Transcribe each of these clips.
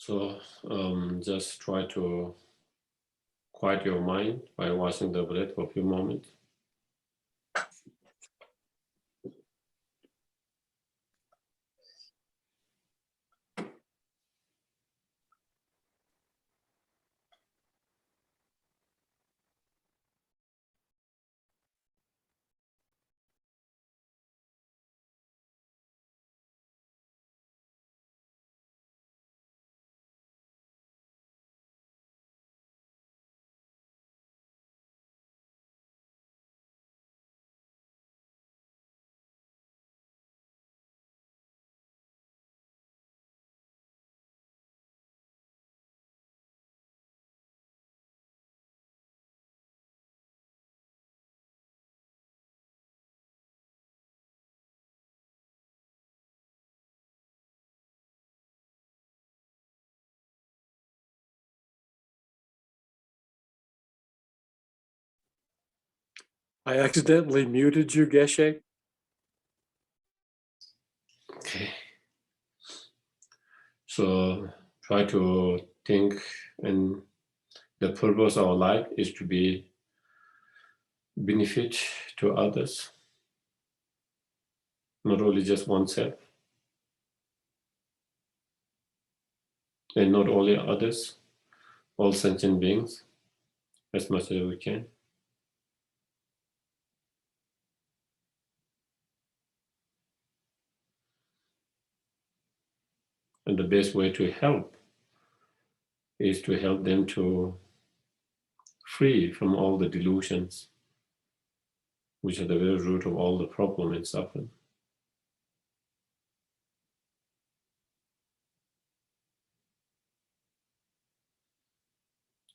So just try to quiet your mind by watching the breath for a few moments. I accidentally muted you, Geshe. Okay. So try to think, and the purpose of our life is to be benefit to others, not only just oneself, and not only others, all sentient beings, as much as we can. And the best way to help is to help them to free from all the delusions, which are the very root of all the problem and suffering.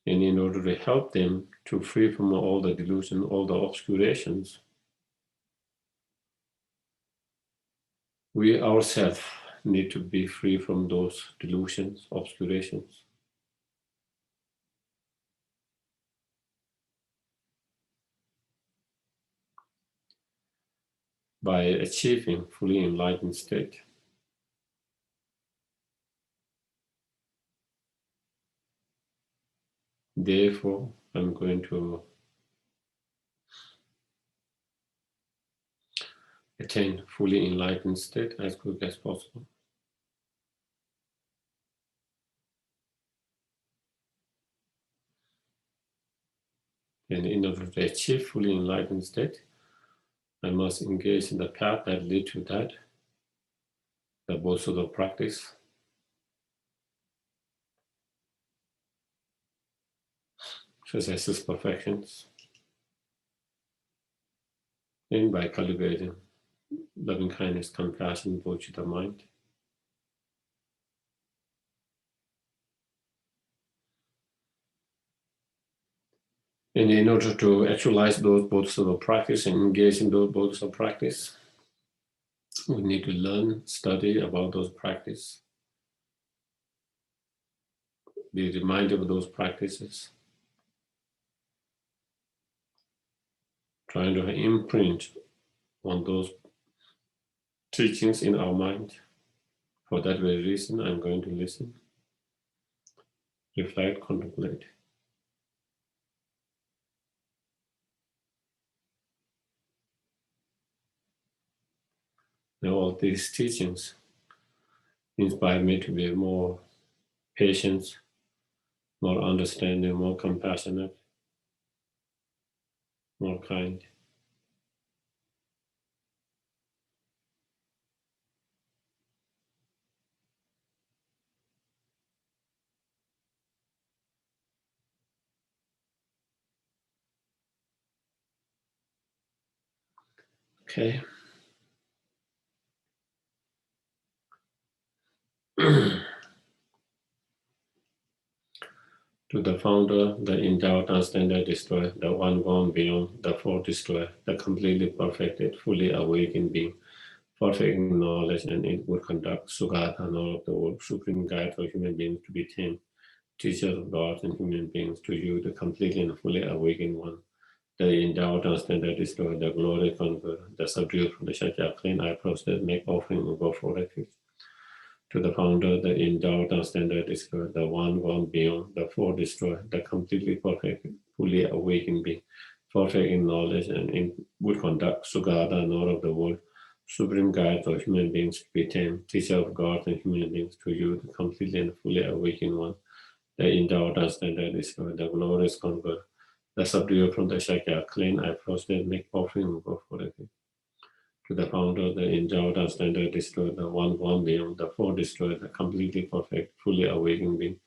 And in order to help them to free from all the delusion, all the obscurations, we ourselves need to be free from those delusions, obscurations. By achieving fully enlightened state. Therefore, I'm going to attain fully enlightened state as quick as possible. And in order to achieve fully enlightened state, I must engage in the path that leads to that, the Bodhisattva practice, possesses perfections, and by cultivating loving kindness, compassion, bodhicitta mind. And in order to actualize those bodhisattva practice and engage in those bodhisattva practice, we need to learn, study about those practices, be reminded of those practices, trying to imprint on those teachings in our mind. For that very reason, I'm going to listen, reflect, contemplate. Now, all these teachings inspire me to be more patient, more understanding, more compassionate, more kind. Okay. To the founder, the endowed, unstandard destroyer, the one gone beyond, the fourth destroyer, the completely perfected, fully awakened being, perfect in knowledge and in good conduct, Sugata, and all of the world, supreme guide for human beings to be tamed, teachers of gods and human beings, to you, the completely and fully awakened one, the endowed, unstandard destroyer, the glory conqueror, the subdued from the Shakya clean eye process, make offering and go for refuge. To the founder, the endowed and standard destroyer, the one gone beyond, the four destroyer, the completely perfect, fully awakened being, perfect in knowledge and in good conduct, Sugata, Lord of the world, supreme guide of human beings to be tamed, teacher of God and human beings, to you, the completely and fully awakened one, the endowed and standard destroyer, the glorious conqueror, the subduer from the Shakya, clean, I prostrate, make offering, and go for it. To the founder, the endowed and standard destroyer, the one gone beyond, the four destroyer, the completely perfect, fully awakened being,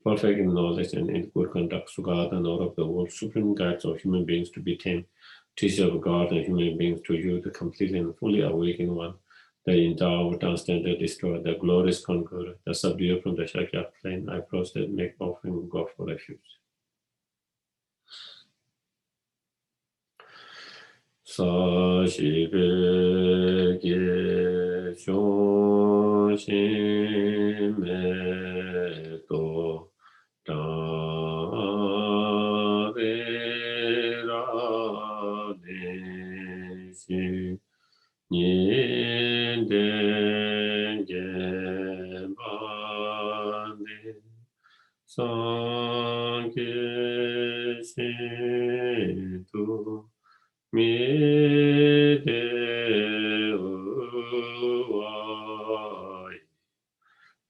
perfect in knowledge and in good conduct, Sugata, the Lord of the world, supreme guides of human beings to be tamed, teacher of God and human beings, to you, the completely and fully awakened one, the endowed and standard destroyer, the glorious conqueror, the subduer from the Shakya plane, I prostrate, make offering, go for refuge. 사시베게 조심해도 다베라네시 니덴게바네 상계시도 미대우와이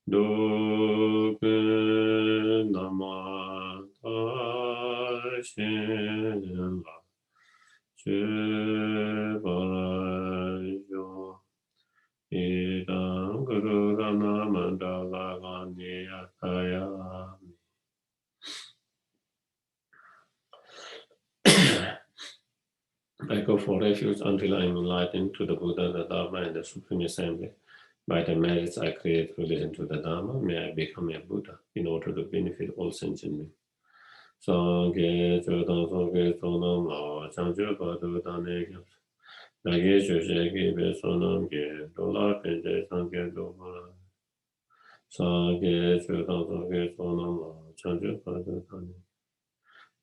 누그나마다신라 제발요 이당 그르가나만다가가니야타야. I go for refuge until I am enlightened to the Buddha, the Dharma, and the Supreme Assembly. By the merits I create relation to the Dharma, may I become a Buddha in order to benefit all sentient beings. Sangye chodan sangye sonam ma changye badu dane gyam. Nage chosheki be sonam ge dola penje sangye dola. Sangye chodan sangye sonam ma changye badu dane.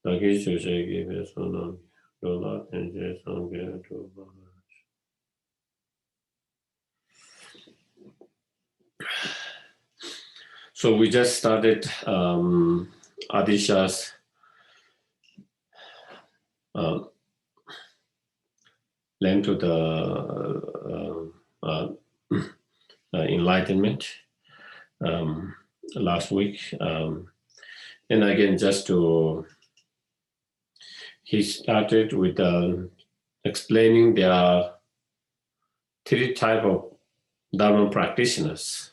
Nage chosheki be sonam ge. So we just started Adisha's length to the Enlightenment last week. And again, just to he started with explaining there are three types of Dharma practitioners,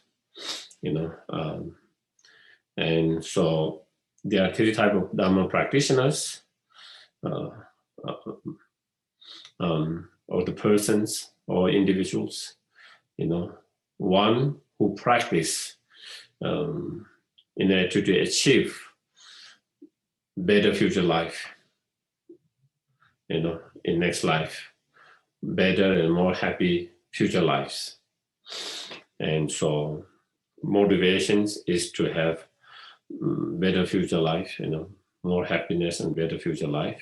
and so there are three types of Dharma practitioners, or the persons or individuals, one who practice in order to achieve better future life, in next life, better and more happy future lives. And so motivations is to have better future life, more happiness and better future life.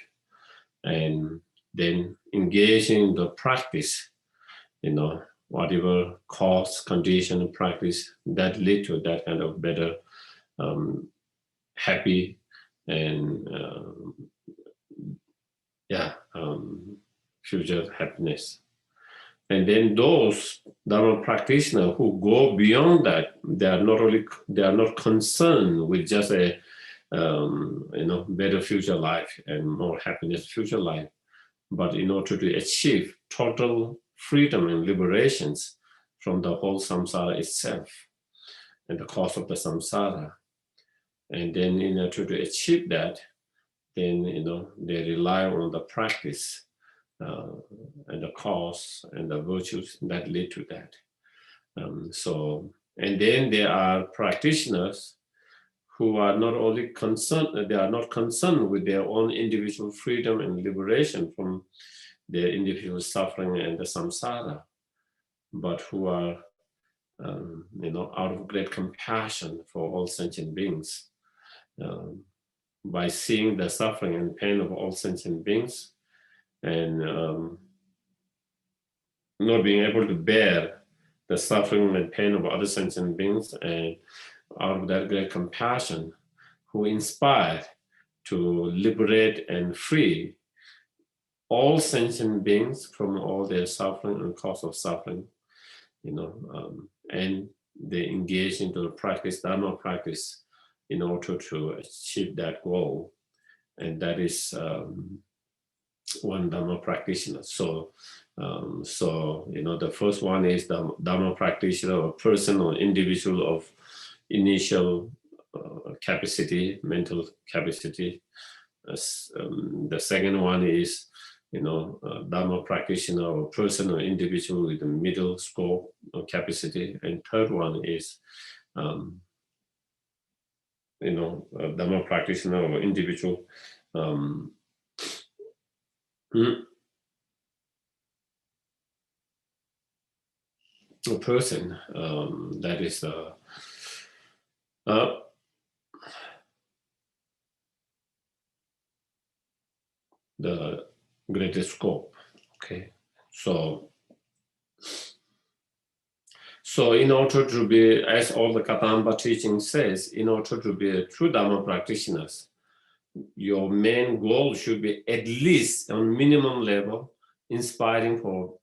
And then engaging in the practice, whatever cause, condition, practice that lead to that kind of better, happy and future happiness. And then those Dharma practitioners who go beyond that, they are not concerned with just a better future life and more happiness future life, but in order to achieve total freedom and liberations from the whole samsara itself and the cause of the samsara. And then in order to achieve that, then they rely on the practice and the cause and the virtues that lead to that. And then there are practitioners who are not only concerned, they are not concerned with their own individual freedom and liberation from their individual suffering and the samsara, but who are, out of great compassion for all sentient beings, by seeing the suffering and pain of all sentient beings, and not being able to bear the suffering and pain of other sentient beings, and out of that great compassion, who inspired to liberate and free all sentient beings from all their suffering and cause of suffering, and they engage into the practice, Dharma practice, in order to achieve that goal. And that is one Dharma practitioner. So, the first one is the Dharma practitioner, a person or individual of initial capacity, mental capacity. The second one is, Dharma practitioner or person or individual with a middle scope or capacity. And third one is, a Dharma practitioner or individual a person that is the greatest scope. Okay, so in order to be, as all the Katamba teaching says, in order to be a true Dharma practitioners, your main goal should be at least on minimum level inspiring for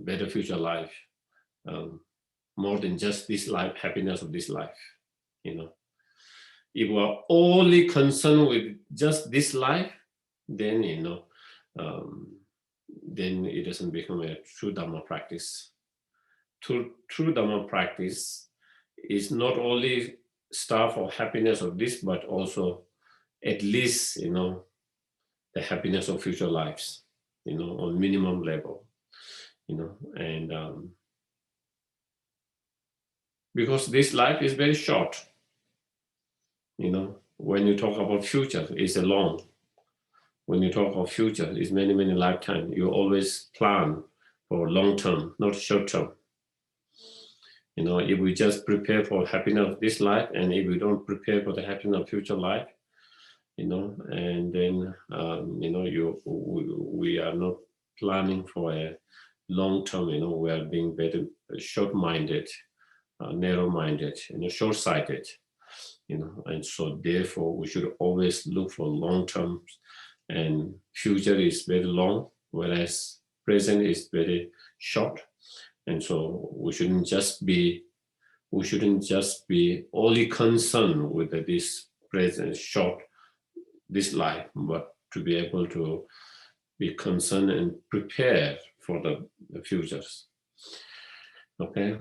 better future life, more than just this life, happiness of this life. If we are only concerned with just this life, then then it doesn't become a true Dharma practice. True Dharma practice is not only strive for happiness of this, but also at least the happiness of future lives, on minimum level, and because this life is very short. When you talk about future, it's a long. When you talk of future, it's many, many lifetimes. You always plan for long term, not short term. If we just prepare for happiness of this life, and if we don't prepare for the happiness of future life, and then we are not planning for a long term. We are being very short-minded, narrow-minded, short-sighted. And so therefore we should always look for long term, and future is very long, whereas present is very short. And so we shouldn't just be only concerned with this present short, this life, but to be able to be concerned and prepare for the futures. Okay.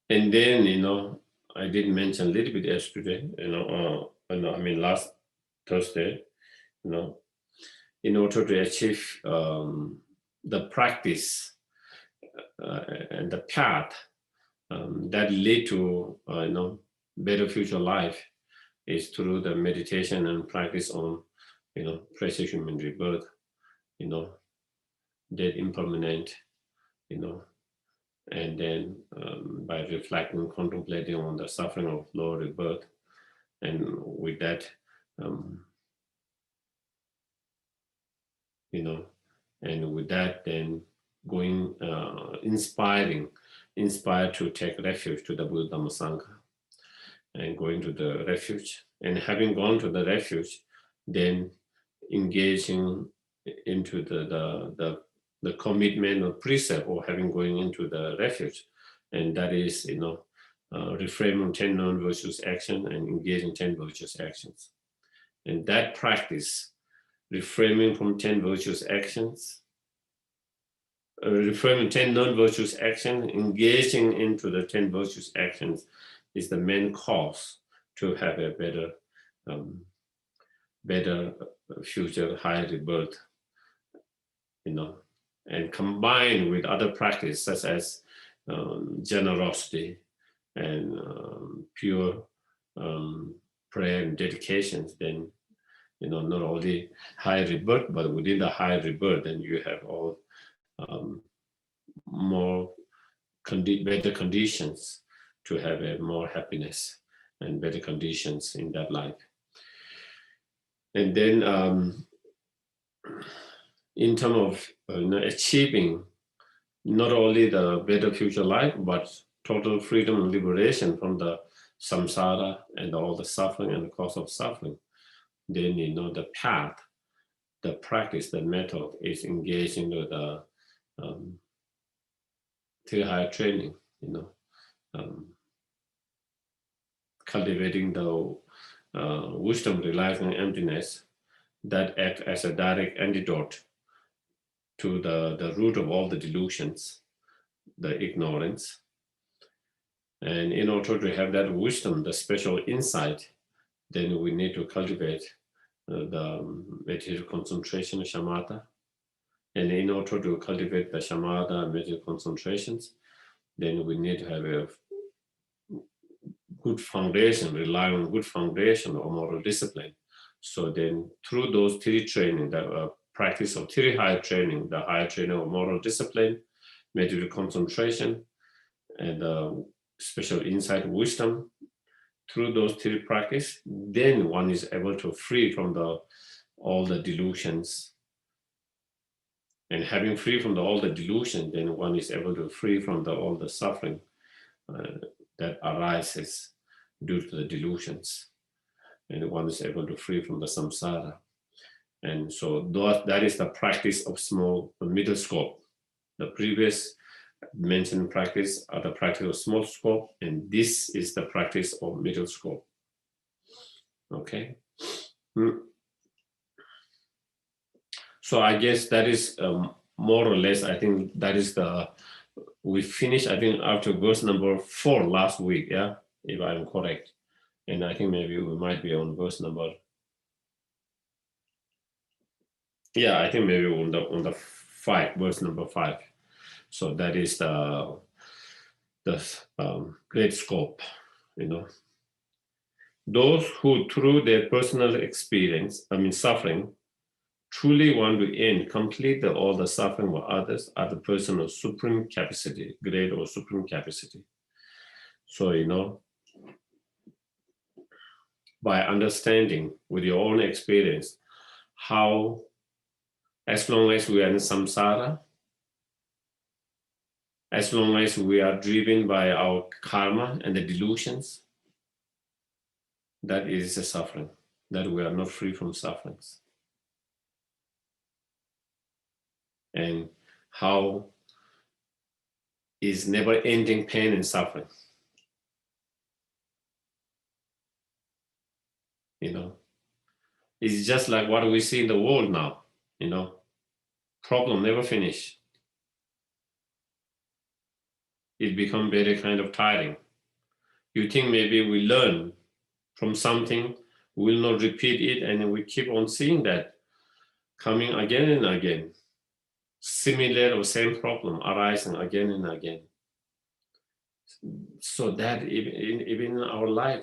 And then, I did mention a little bit yesterday, last Thursday, in order to achieve the practice and the path that lead to, better future life is through the meditation and practice on, precious human rebirth, death impermanent, and then by reflecting, contemplating on the suffering of lower rebirth, and with that, and with that, then going, inspired to take refuge to the Buddha Dhamma Sangha, and going to the refuge, and having gone to the refuge, then engaging into the commitment or precept or having going into the refuge, and that is refrain from 10 non-virtuous action and engage in 10 virtuous actions. And that practice, refraining from 10 virtuous actions, refraining 10 non-virtuous actions, engaging into the 10 virtuous actions is the main cause to have a better future higher rebirth, and combined with other practices such as generosity and pure prayer and dedications, then not only high rebirth, but within the high rebirth, then you have all more better conditions to have a more happiness and better conditions in that life. And then in terms of achieving not only the better future life, but total freedom and liberation from the samsara and all the suffering and the cause of suffering, then the path, the practice, the method is engaged into the three higher training, cultivating the wisdom relying on emptiness that act as a direct antidote to the root of all the delusions, the ignorance. And in order to have that wisdom, the special insight, then we need to cultivate the meditative concentration, shamatha. And in order to cultivate the shamatha meditative concentrations, then we need to have a good foundation, rely on good foundation or moral discipline. So then through those three training, the practice of three higher training, the higher training of moral discipline, meditative concentration, and special insight wisdom, through those three practice, then one is able to free from all the delusions. And having free from all the delusion, then one is able to free from all the suffering that arises due to the delusions. And one is able to free from the samsara. And so that is the practice of small, middle scope. The previous mentioned practice are the practice of small scope, and this is the practice of middle scope. Okay. So I guess that is more or less, I think that is we finished, I think, after verse number 4 last week, yeah, if I'm correct. And I think maybe we might be on verse number, yeah, I think maybe on the 5, verse number 5. So that is the great scope, Those who through their personal experience, suffering, truly want to end, complete all the suffering of others are the person of supreme capacity, great or supreme capacity. So, by understanding with your own experience how, as long as we are in samsara, as long as we are driven by our karma and the delusions, that is a suffering, that we are not free from sufferings. And how is never-ending pain and suffering. It's just like what we see in the world now, problem never finish. It become very kind of tiring. You think maybe we learn from something, we will not repeat it, and we keep on seeing that coming again and again. Similar or same problem arising again and again. So that even in our life,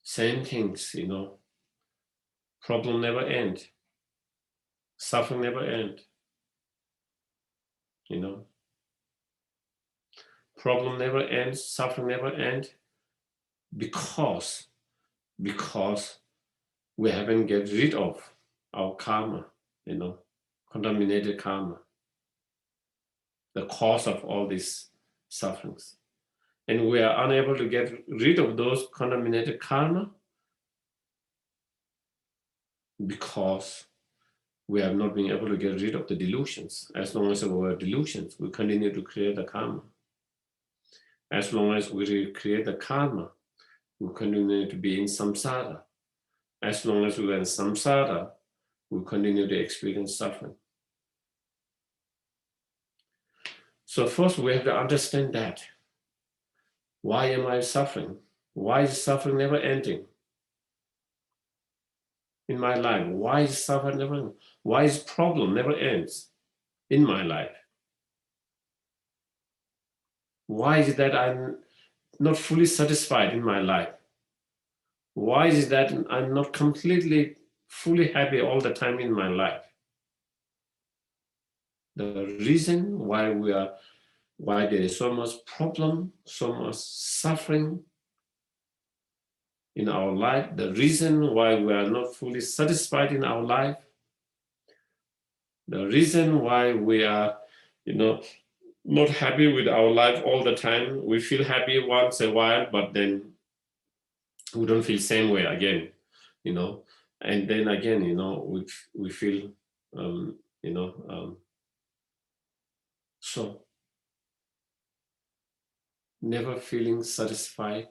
same things, problem never end, suffering never end, problem never ends, suffering never end, because we haven't get rid of our karma, contaminated karma, the cause of all these sufferings. And we are unable to get rid of those contaminated karma because we have not been able to get rid of the delusions. As long as we have delusions, we continue to create the karma. As long as we create the karma, we continue to be in samsara. As long as we are in samsara, we continue to experience suffering. So first we have to understand that. Why am I suffering? Why is suffering never ending in my life? Why is suffering never ending? Why is problem never ends in my life? Why is it that I'm not fully satisfied in my life? Why is it that I'm not completely, fully happy all the time in my life? The reason why there is so much problem, so much suffering in our life, the reason why we are not fully satisfied in our life, The reason why we are, not happy with our life all the time. We feel happy once a while, but then we don't feel same way again, and then again, we feel, so never feeling satisfied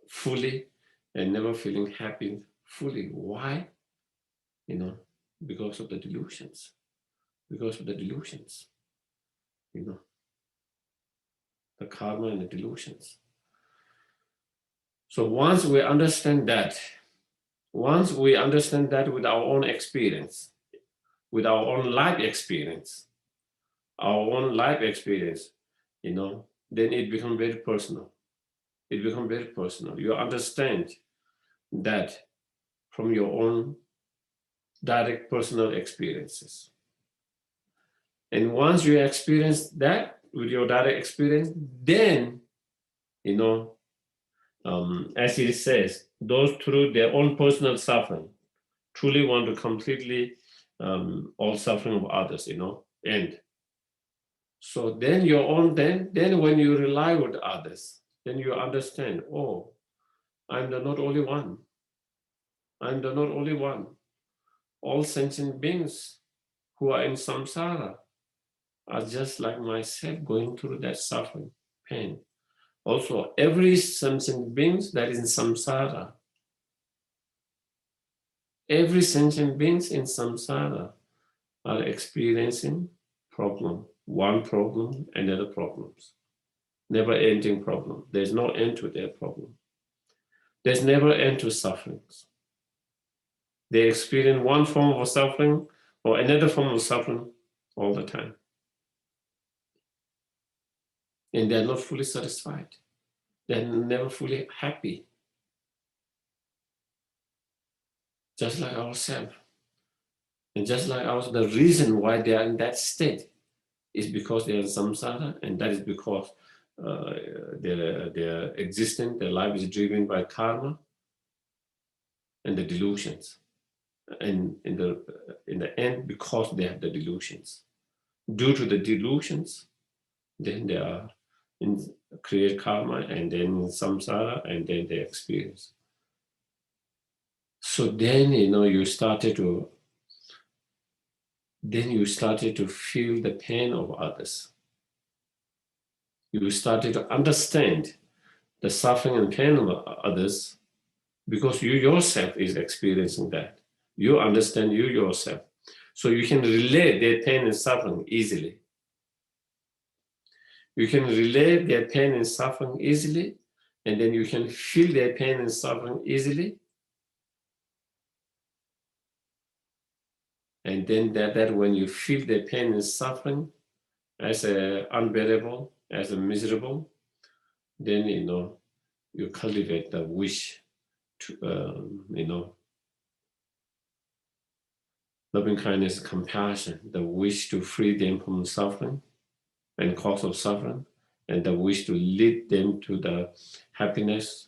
fully and never feeling happy fully. Why? Because of the delusions. Because of the delusions, the karma and the delusions. So once we understand that with our own experience, with our own life experience, then it becomes very personal. It becomes very personal. You understand that from your own direct personal experiences. And once you experience that with your direct experience, then, as it says, those through their own personal suffering truly want to completely all suffering of others, end. So then then when you rely on others, then you understand, oh, I'm the not only one. I'm the not only one. All sentient beings who are in samsara are just like myself going through that suffering, pain. Also, every sentient being that is in samsara, every sentient being in samsara are experiencing one problem, another problems. Never ending problem. There's no end to their problem. There's never end to sufferings. They experience one form of suffering or another form of suffering all the time. And they're not fully satisfied. They're never fully happy. Just like ourselves. And just like ours, the reason why they are in that state is because they are in samsara, and that is because their existence, their life is driven by karma and the delusions. And in the end, because they have the delusions. Due to the delusions, then they are create karma, and then in samsara, and then they experience. So then, you started to feel the pain of others. You started to understand the suffering and pain of others because you yourself is experiencing that. You understand you yourself. So you can relate their pain and suffering easily. You can relate their pain and suffering easily, and then you can feel their pain and suffering easily. And then that when you feel their pain and suffering as unbearable, as a miserable, then you cultivate the wish to loving kindness, compassion, the wish to free them from suffering and cause of suffering, and the wish to lead them to the happiness,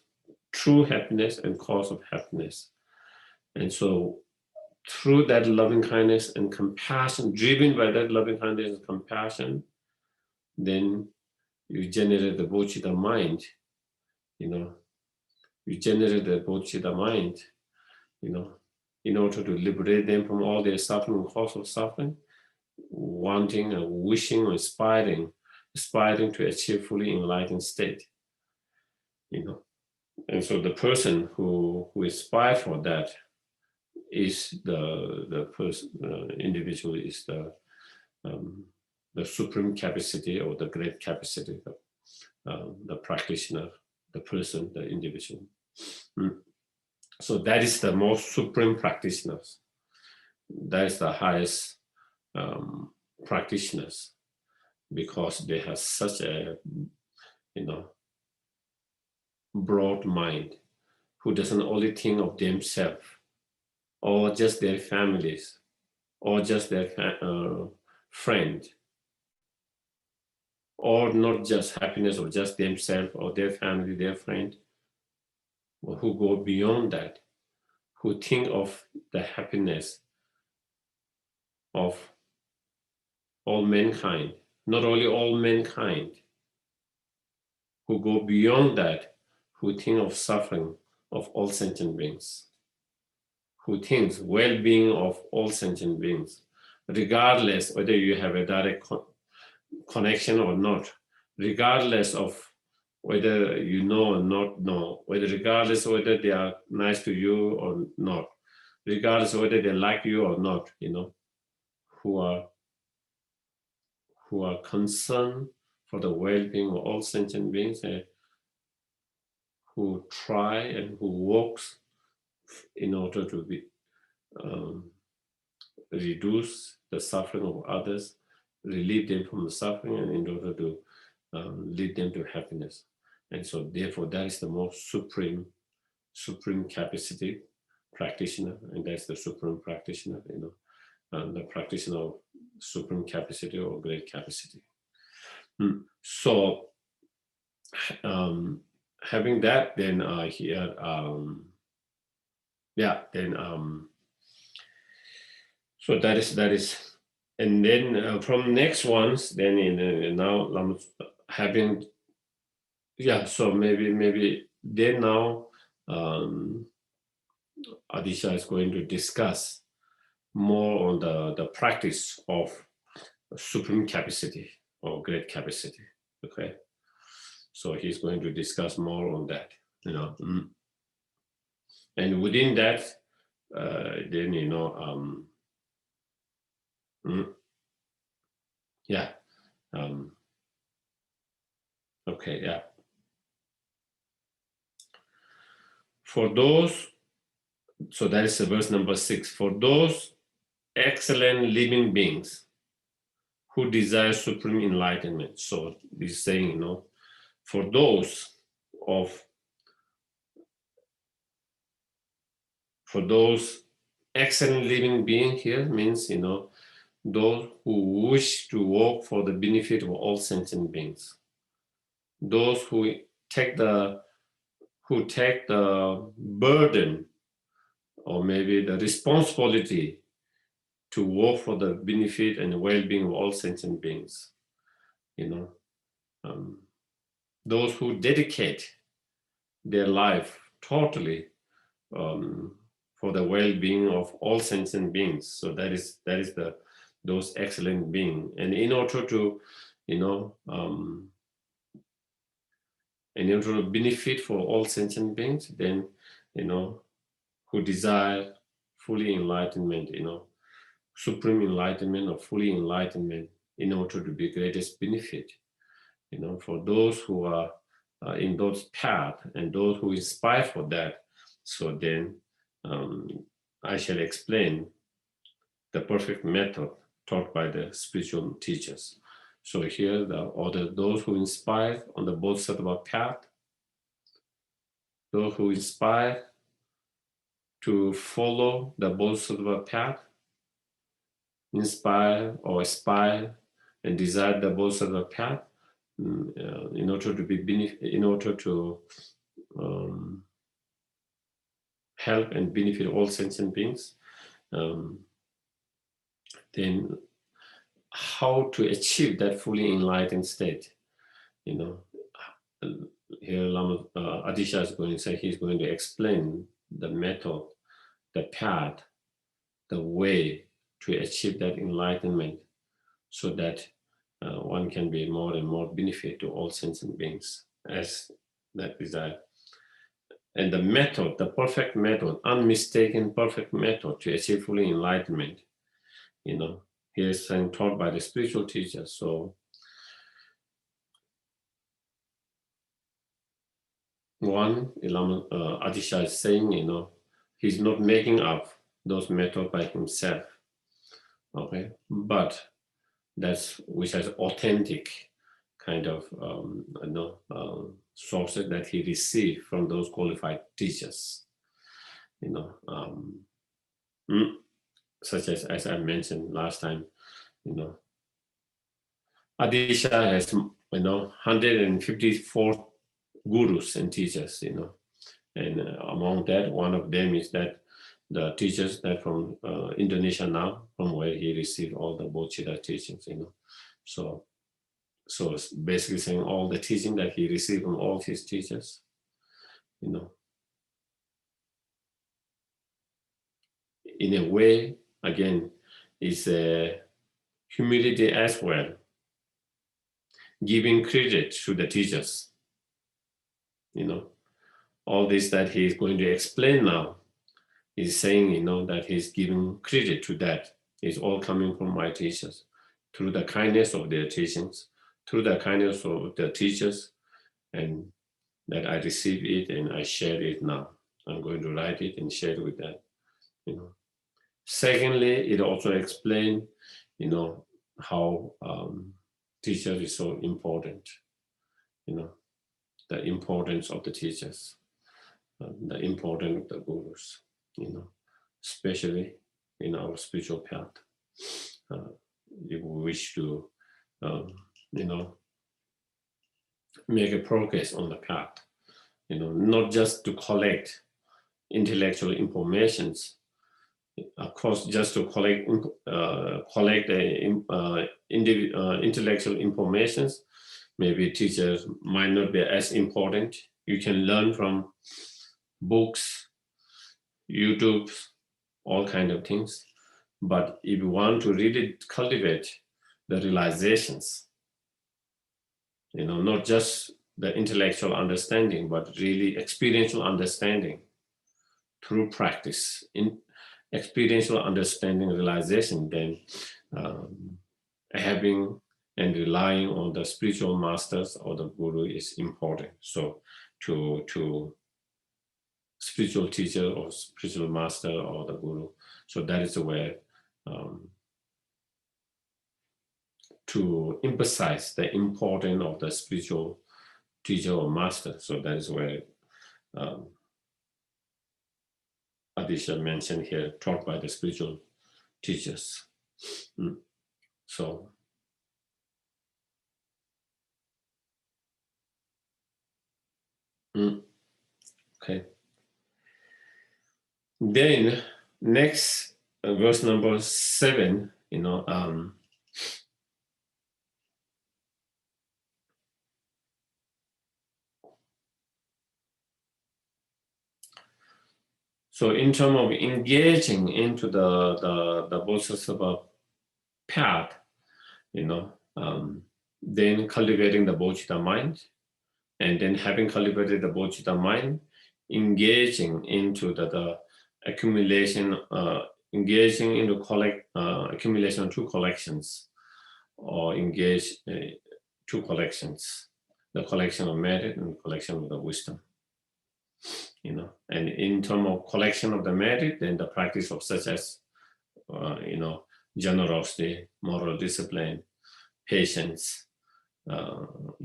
true happiness and cause of happiness. And so through that loving kindness and compassion, driven by that loving kindness and compassion, then you generate the bodhicitta mind, you generate the bodhicitta mind, in order to liberate them from all their suffering and cause of suffering, wanting and wishing or aspiring to achieve fully enlightened state. And so the person who aspires for that is the person, individual is the supreme capacity or the great capacity, the practitioner, the person, the individual. So that is the most supreme practitioners. That is the highest practitioners, because they have such a broad mind, who doesn't only think of themselves or just their families or just their friend, or not just happiness or just themselves or their family, their friend, or who go beyond that, who think of the happiness of all mankind, not only all mankind, who go beyond that, who think of suffering of all sentient beings, who thinks well-being of all sentient beings, regardless whether you have a direct connection or not, regardless of whether you know or not know, whether regardless of whether they are nice to you or not, regardless of whether they like you or not, who are concerned for the well-being of all sentient beings, who try and who works in order to reduce the suffering of others, relieve them from the suffering, and in order to lead them to happiness. And so therefore that is the most supreme capacity practitioner, and that's the supreme practitioner, the practitioner of supreme capacity or great capacity. So having that, then here, so that is, and then from next ones, then now having, so maybe then now Adisha is going to discuss more on the practice of supreme capacity or great capacity. Okay, so he's going to discuss more on that, and within that, then okay, yeah. For those, so that is verse number 6. For those excellent living beings who desire supreme enlightenment. So he's saying, for those excellent living beings here means, those who wish to work for the benefit of all sentient beings. Those who take the burden or maybe the responsibility to work for the benefit and the well-being of all sentient beings. Those who dedicate their life totally for the well-being of all sentient beings. So that is those excellent beings. And in order to, in order to benefit for all sentient beings, then, who desire fully enlightenment, supreme enlightenment or fully enlightenment in order to be greatest benefit, for those who are in those paths and those who inspire for that. So then I shall explain the perfect method taught by the spiritual teachers. So here those who inspire on the Bodhisattva path, those who inspire to follow the Bodhisattva path, inspire or aspire and desire the Bodhisattva path, in order to help and benefit all sentient beings, then how to achieve that fully enlightened state, here Adisha is going to say, he's going to explain the method, the path, the way to achieve that enlightenment, so that one can be more and more benefit to all sentient beings as that desire. And the method, the perfect method, unmistaken perfect method to achieve fully enlightenment, here is saying taught by the spiritual teachers. So one, Adisha is saying, he's not making up those methods by himself, okay? But that's which has authentic kind of sources that he received from those qualified teachers, such as I mentioned last time, Adisha has 154 gurus and teachers, and among that, one of them is that the teachers that from Indonesia now, from where he received all the Bodhicitta teachings, So it's basically saying all the teaching that he received from all his teachers, in a way, again, is a humility as well, giving credit to the teachers. All this that he's going to explain now, he's saying, that he's giving credit to that. It's all coming from my teachers, through the kindness of their teachings, through the kindness of the teachers, and that I receive it and I share it now. I'm going to write it and share it with that. Secondly, it also explains, how teachers is so important. The importance of the teachers, the importance of the gurus. Especially in our spiritual path. If we wish to, make a progress on the path, not just to collect intellectual informations. Of course, just to collect intellectual informations, maybe teachers might not be as important. You can learn from books, YouTube, all kind of things. But if you want to really cultivate the realizations, not just the intellectual understanding, but really experiential understanding through practice, in experiential understanding, realization, then having and relying on the spiritual masters or the guru is important. So to spiritual teacher or spiritual master or the guru. So that is the way to emphasize the importance of the spiritual teacher or master. So that is where Adisha mentioned here, taught by the spiritual teachers. So okay. Then next, verse number 7, so in terms of engaging into the Bodhisattva path, then cultivating the Bodhicitta mind, and then having cultivated the Bodhicitta mind, engaging into the accumulation, engaging into accumulation of two collections, or engage two collections, the collection of merit and the collection of the wisdom. And in terms of collection of the merit, then the practice of such as, generosity, moral discipline, patience,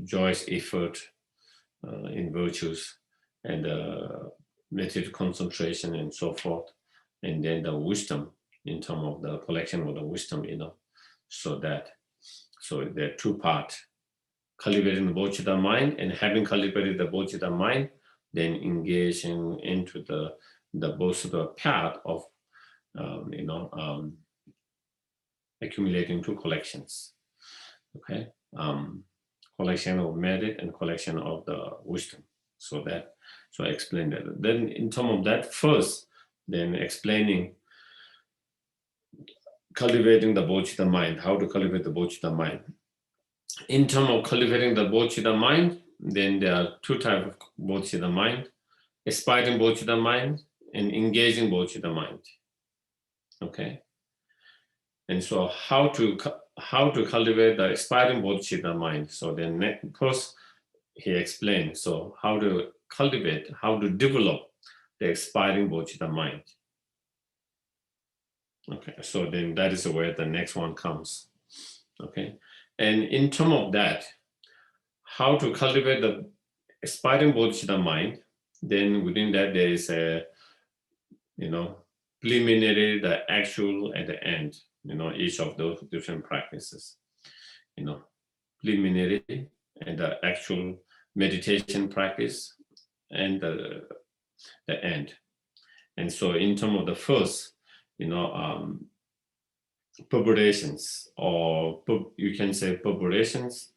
joyous effort in virtues, and meditative concentration and so forth. And then the wisdom in terms of the collection of the wisdom, so there are two parts: cultivating the Bodhicitta mind, and having cultivated the Bodhicitta mind, then engaging into the Bodhisattva path of accumulating two collections. Okay, collection of merit and collection of the wisdom. So I explained that. Then in terms of that first, then explaining cultivating the Bodhicitta mind, how to cultivate the Bodhicitta mind. In terms of cultivating the Bodhicitta mind, then there are two types of Bodhicitta mind: aspiring Bodhicitta mind and engaging Bodhicitta mind. Okay, and so how to cultivate the aspiring Bodhicitta mind. So then first he explained, so how to cultivate, how to develop the aspiring Bodhicitta mind. Okay, so then that is where the next one comes. Okay, and in terms of that, how to cultivate the aspiring Bodhicitta mind, then within that there is a, preliminary, the actual, and the end, each of those different practices, preliminary and the actual meditation practice, and the end. And so in terms of the first, preparations, or you can say preparations,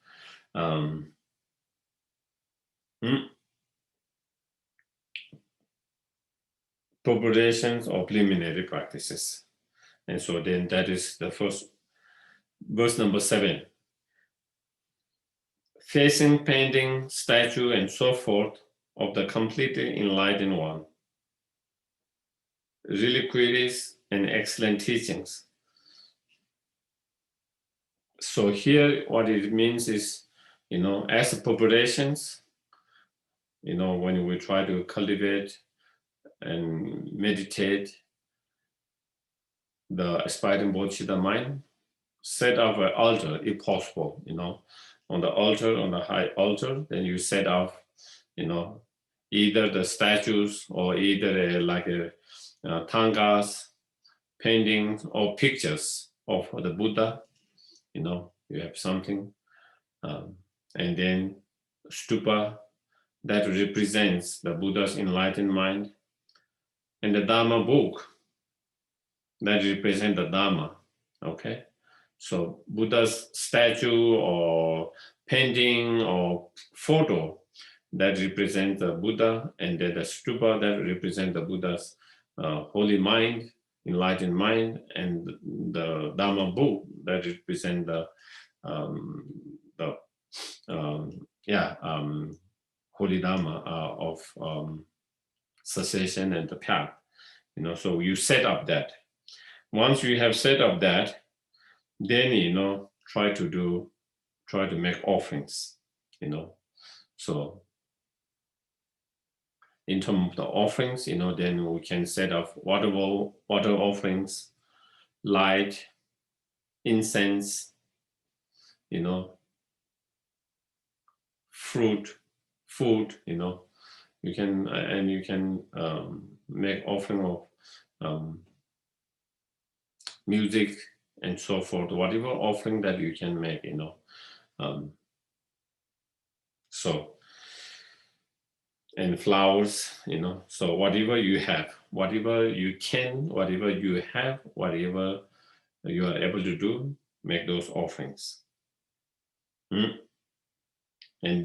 preparations or preliminary practices. And so then that is the first, verse number 7. Facing, painting, statue, and so forth of the completely enlightened one, reliquaries and excellent teachings. So here what it means is, as preparations, when we try to cultivate and meditate the aspiring bodhisattva mind, set up an altar if possible, on the altar, on the high altar, then you set up, either the statues or either tangas, paintings, or pictures of the Buddha, you have something, and then stupa that represents the Buddha's enlightened mind, and the Dharma book that represents the Dharma, okay? So Buddha's statue or painting or photo that represents the Buddha, and then the stupa that represents the Buddha's holy mind, enlightened mind, and the Dharma book that represents the holy Dharma of cessation and the path. So you set up that. Once you have set up that, then try to make offerings. So in terms of the offerings, then we can set up water offerings, light, incense, fruit, food, you can make offering of music and so forth, whatever offering that you can make, so, and flowers, so whatever you have, whatever you can, whatever you have, whatever you are able to do, make those offerings. And then,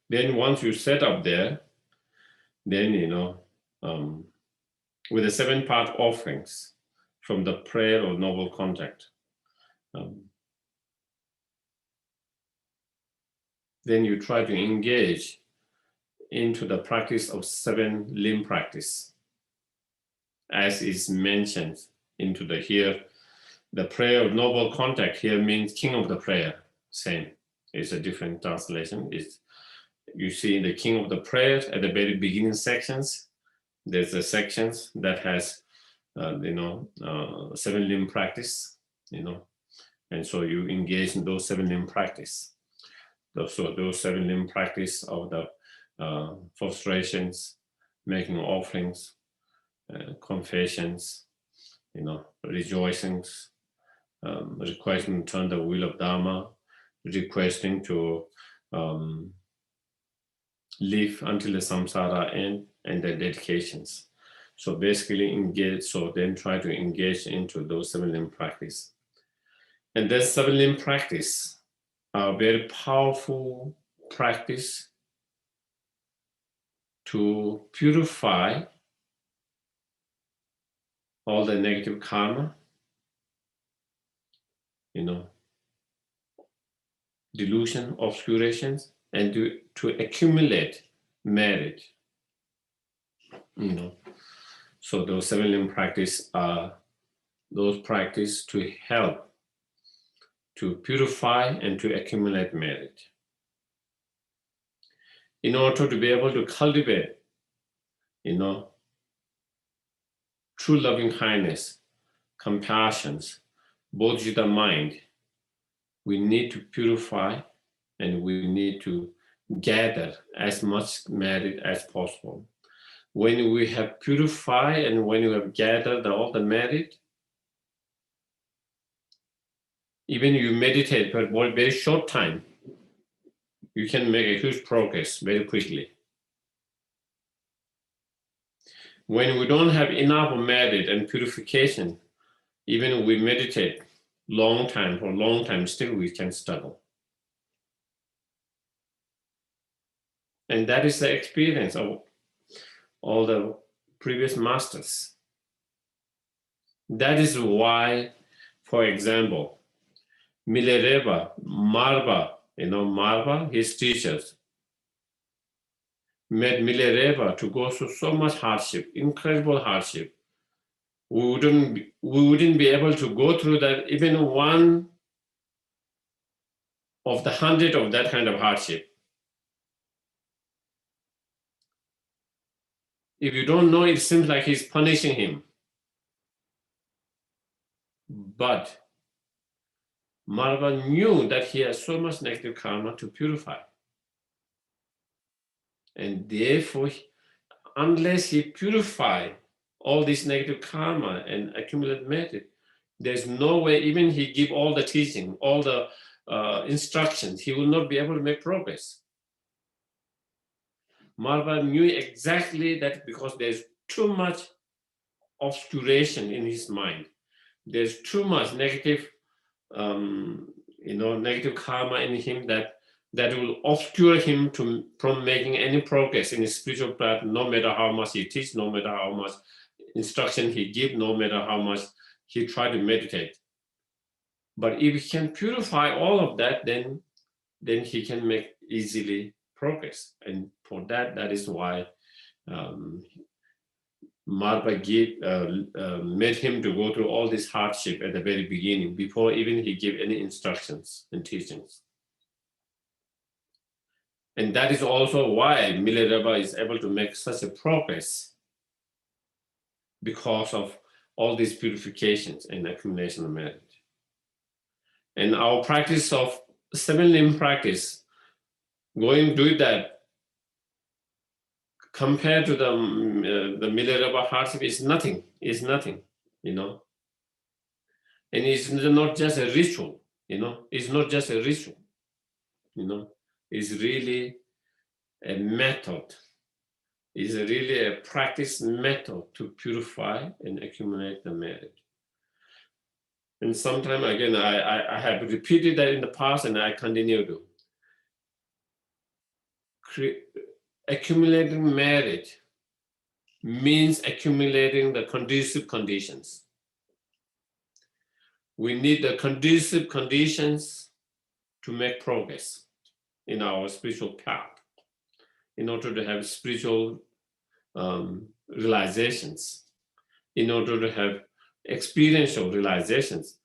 then once you set up there, then, with the 7-part offerings from the prayer of noble contact, then you try to engage into the practice of 7 limb practice, as is mentioned into the here. The prayer of noble contact here means king of the prayer. Same, it's a different translation. You see in the king of the prayer at the very beginning sections, there's a sections that has 7 limb practice, and so you engage in those 7 limb practice. So those 7 limb practice of the frustrations, making offerings, confessions, rejoicings, requesting to turn the wheel of Dharma, requesting to live until the samsara end, and the dedications. So basically engage, so then try to engage into those 7 limb practice. And that 7 limb practice are very powerful practice to purify all the negative karma, delusion, obscurations, and to accumulate merit. So those 7 limb practice are those practice to help to purify and to accumulate merit. In order to be able to cultivate, true loving kindness, compassion, bodhicitta mind, we need to purify and we need to gather as much merit as possible. when we have purified and when we have gathered all the merit, even you meditate for a very short time, you can make a huge progress very quickly. When we don't have enough merit and purification, even we meditate for a long time, still we can struggle. And that is the experience of all the previous masters. That is why, for example, Milereva, Marva, Marva, his teachers, made Milereva to go through so much hardship, incredible hardship. We wouldn't be able to go through that, even one of the 100 of that kind of hardship. If you don't know, it seems like he's punishing him. But Marva knew that he has so much negative karma to purify. And therefore, unless he purifies all this negative karma and accumulate merit, there's no way, even he give all the teaching, all the instructions, he will not be able to make progress. Marva knew exactly that because there's too much obscuration in his mind. There's too much negative, negative karma in him that will obscure him from making any progress in his spiritual path, no matter how much he teach, no matter how much instruction he give, no matter how much he try to meditate. But if he can purify all of that, then he can make easily progress. And for that is why Marva made him to go through all this hardship at the very beginning, before even he gave any instructions and teachings. And that is also why Milerva is able to make such a progress, because of all these purifications and accumulation of merit. And our practice of 7-limb practice, going to do that, compared to the Milerva hardship, is nothing. It's nothing, And it's not just a ritual, It's not just a ritual, It's really a method. It's really a practice method to purify and accumulate the merit. And sometimes, again, I have repeated that in the past, and I continue to. Accumulating merit means accumulating the conducive conditions. We need the conducive conditions to make progress in our spiritual path, in order to have spiritual realizations, in order to have experiential realizations.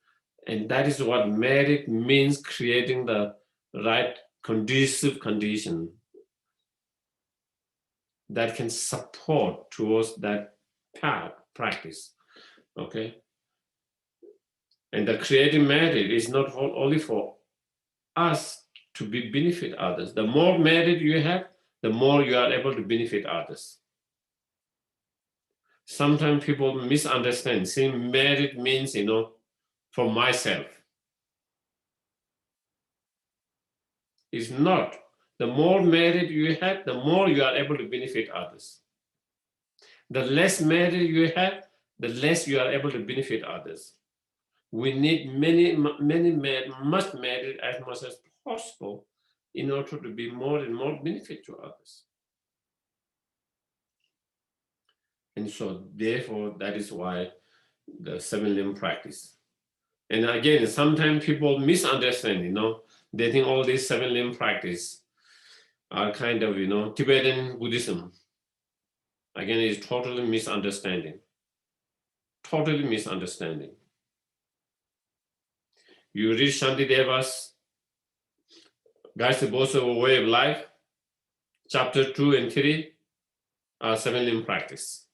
And that is what merit means, creating the right conducive condition that can support towards that path practice, okay? And the creating merit is not only for us to benefit others. The more merit you have, the more you are able to benefit others. Sometimes people misunderstand, saying merit means, for myself. It's not. The more merit you have, the more you are able to benefit others. The less merit you have, the less you are able to benefit others. We need much merit as much as possible in order to be more and more benefit to others. And so therefore, that is why the 7-limb practice. And again, sometimes people misunderstand, they think all these 7-limb practice are kind of, Tibetan Buddhism. Again, it's totally misunderstanding. Totally misunderstanding. You read Shantideva's Guides to Both of a Way of Life, chapter 2 and 3 are 7-limb practice.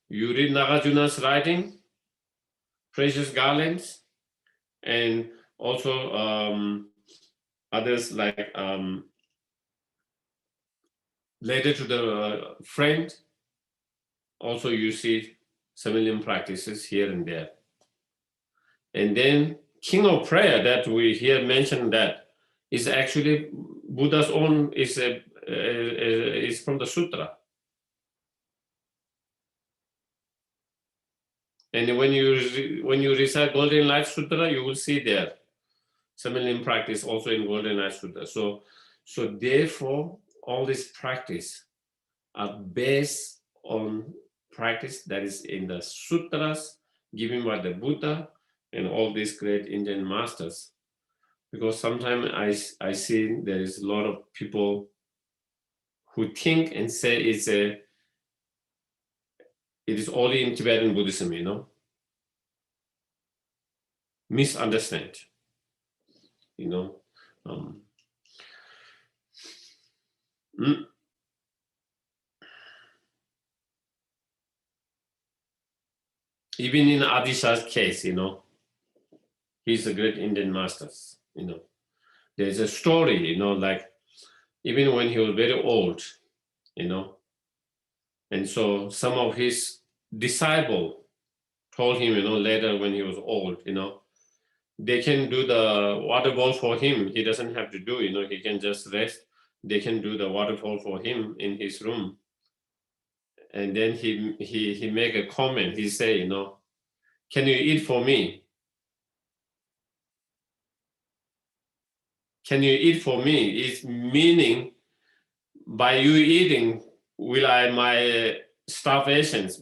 You read Nagarjuna's writing, Precious Garlands, and also others like Later to the friend, also you see similar practices here and there. And then king of prayer that we hear mentioned that is actually Buddha's own, is from the sutra. And when you recite Golden Light Sutra, you will see there similar practice also in Golden Light Sutra. So therefore, all this practice are based on practice that is in the sutras given by the Buddha and all these great Indian masters. Because sometimes I see there is a lot of people who think and say it is only in Tibetan Buddhism, misunderstand, Even in Adisha's case, he's a great Indian master, There's a story, like even when he was very old, and so some of his disciples told him, later when he was old, they can do the waterfall for him. He doesn't have to do, he can just rest. They can do the waterfall for him in his room. And then he make a comment. He say, can you eat for me? Can you eat for me? It's meaning by you eating, will my starvations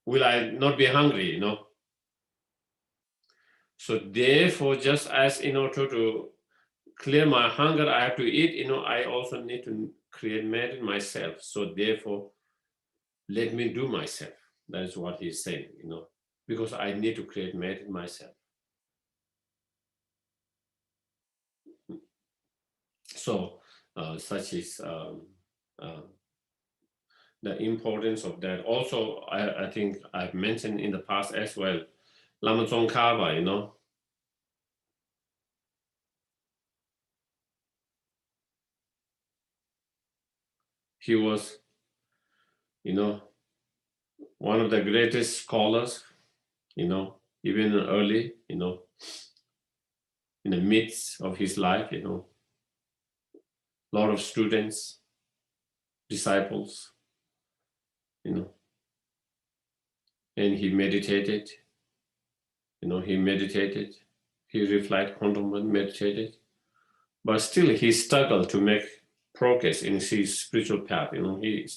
will I not be hungry, So therefore, just as in order to clear my hunger, I have to eat, I also need to create merit myself. So therefore, let me do myself. That is what he's saying, because I need to create merit myself. So such is the importance of that. Also, I think I've mentioned in the past as well, Lama Tsongkhapa, he was, one of the greatest scholars, even early, in the midst of his life, a lot of students, disciples, and he meditated, he reflected, contemplated, meditated, but still he struggled to make progress in his spiritual path. He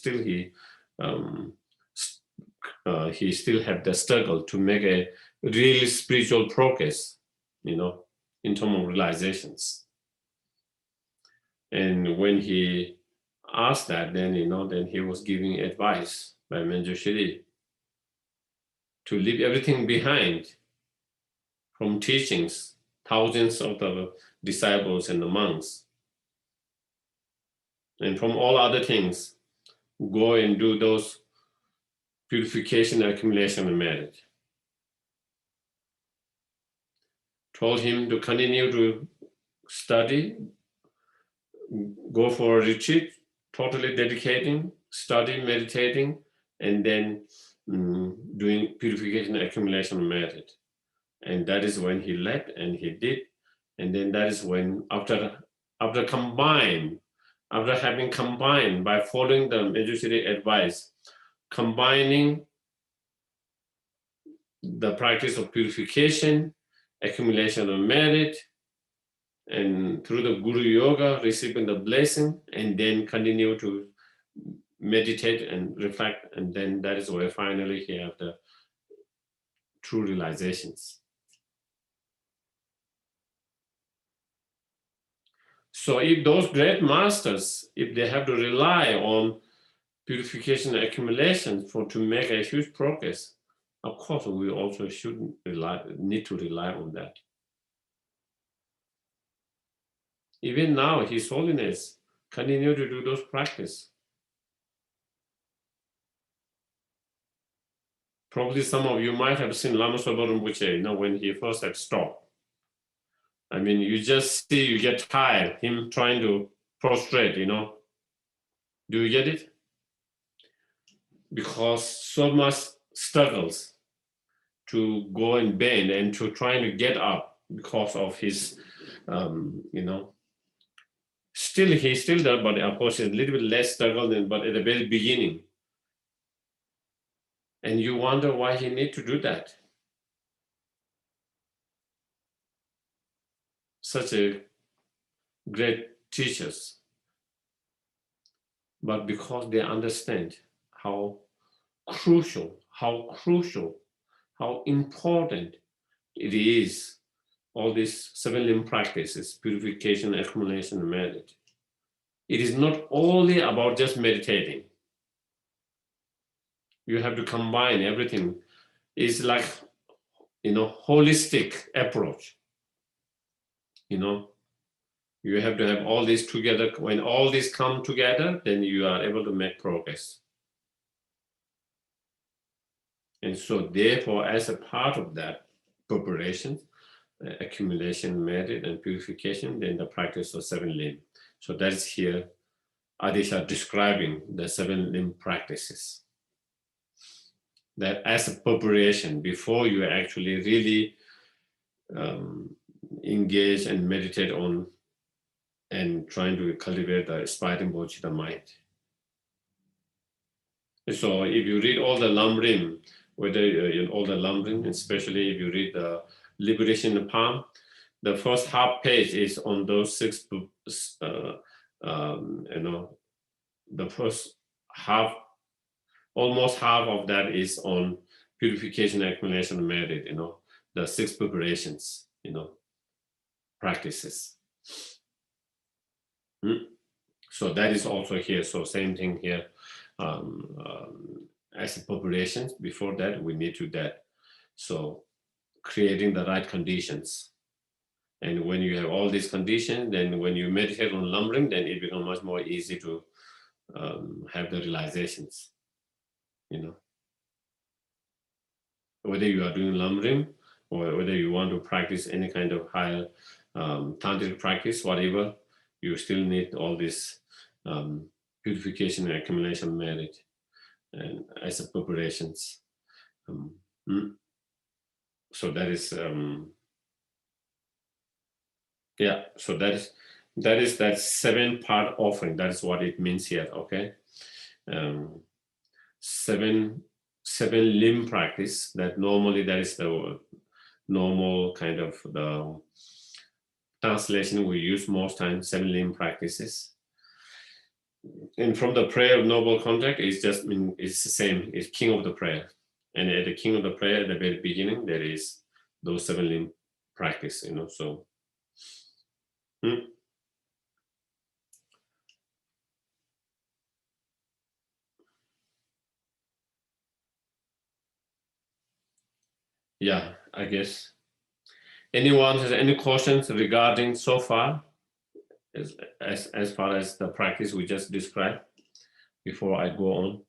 still had the struggle to make a real spiritual progress, in terms of realizations. And when he asked that, then then he was giving advice by Manjushri to leave everything behind from teachings, thousands of the disciples and the monks, and from all other things, go and do those purification, accumulation, and merit. Told him to continue to study, go for a retreat, totally dedicating, studying, meditating, and then doing purification, accumulation, and merit. And that is when he left, and he did. And then that is when, after having combined by following the Manjushri advice, combining the practice of purification, accumulation of merit, and through the Guru Yoga, receiving the blessing, and then continue to meditate and reflect, and then that is where finally he have the true realizations. So if those great masters, if they have to rely on purification and accumulation to make a huge progress, of course we also need to rely on that. Even now, His Holiness continue to do those practice. Probably some of you might have seen Lama Sopa Rinpoche, when he first had stopped. I mean, you just see, you get tired, him trying to prostrate, Do you get it? Because so much struggles to go and bend and to trying to get up because of his, he's still there, but of course it's a little bit less struggle than, but at the very beginning. And you wonder why he need to do that. Such a great teachers. But because they understand how crucial, how important it is, all these 7 limb practices, purification, accumulation, and merit. It is not only about just meditating. You have to combine everything. It's like, holistic approach. You have to have all these together. When all these come together, then you are able to make progress. And so therefore, as a part of that preparation, accumulation, merit, and purification, then the practice of 7 limb. So that's here, Adisha describing the 7 limb practices. That as a preparation, before you actually really engage and meditate on and trying to cultivate the aspiring bodhicitta mind. So if you read all the Lamrim, whether all the Lamrim, especially if you read the Liberation in the Palm, the first half page is on those 6 books. The first half, almost half of that is on purification, accumulation, and merit. The 6 preparations. Practices. So that is also here. So same thing here. As a preparation, before that, we need to that. So creating the right conditions. And when you have all these conditions, then when you meditate on Lamrim, then it becomes much more easy to have the realizations. Whether you are doing Lamrim or whether you want to practice any kind of higher tantric practice, whatever, you still need all this purification and accumulation merit and as a preparations. So that is so that is that 7-part offering. That is what it means here. Okay, 7 limb practice. That normally that is the normal kind of the translation we use most times. 7 limb practices. And from the prayer of noble contact, it's just it's the same. It's king of the prayer, and at the king of the prayer at the very beginning there is those 7 limb practice. So. Yeah, I guess. Anyone has any questions regarding so far, as far as the practice we just described, before I go on?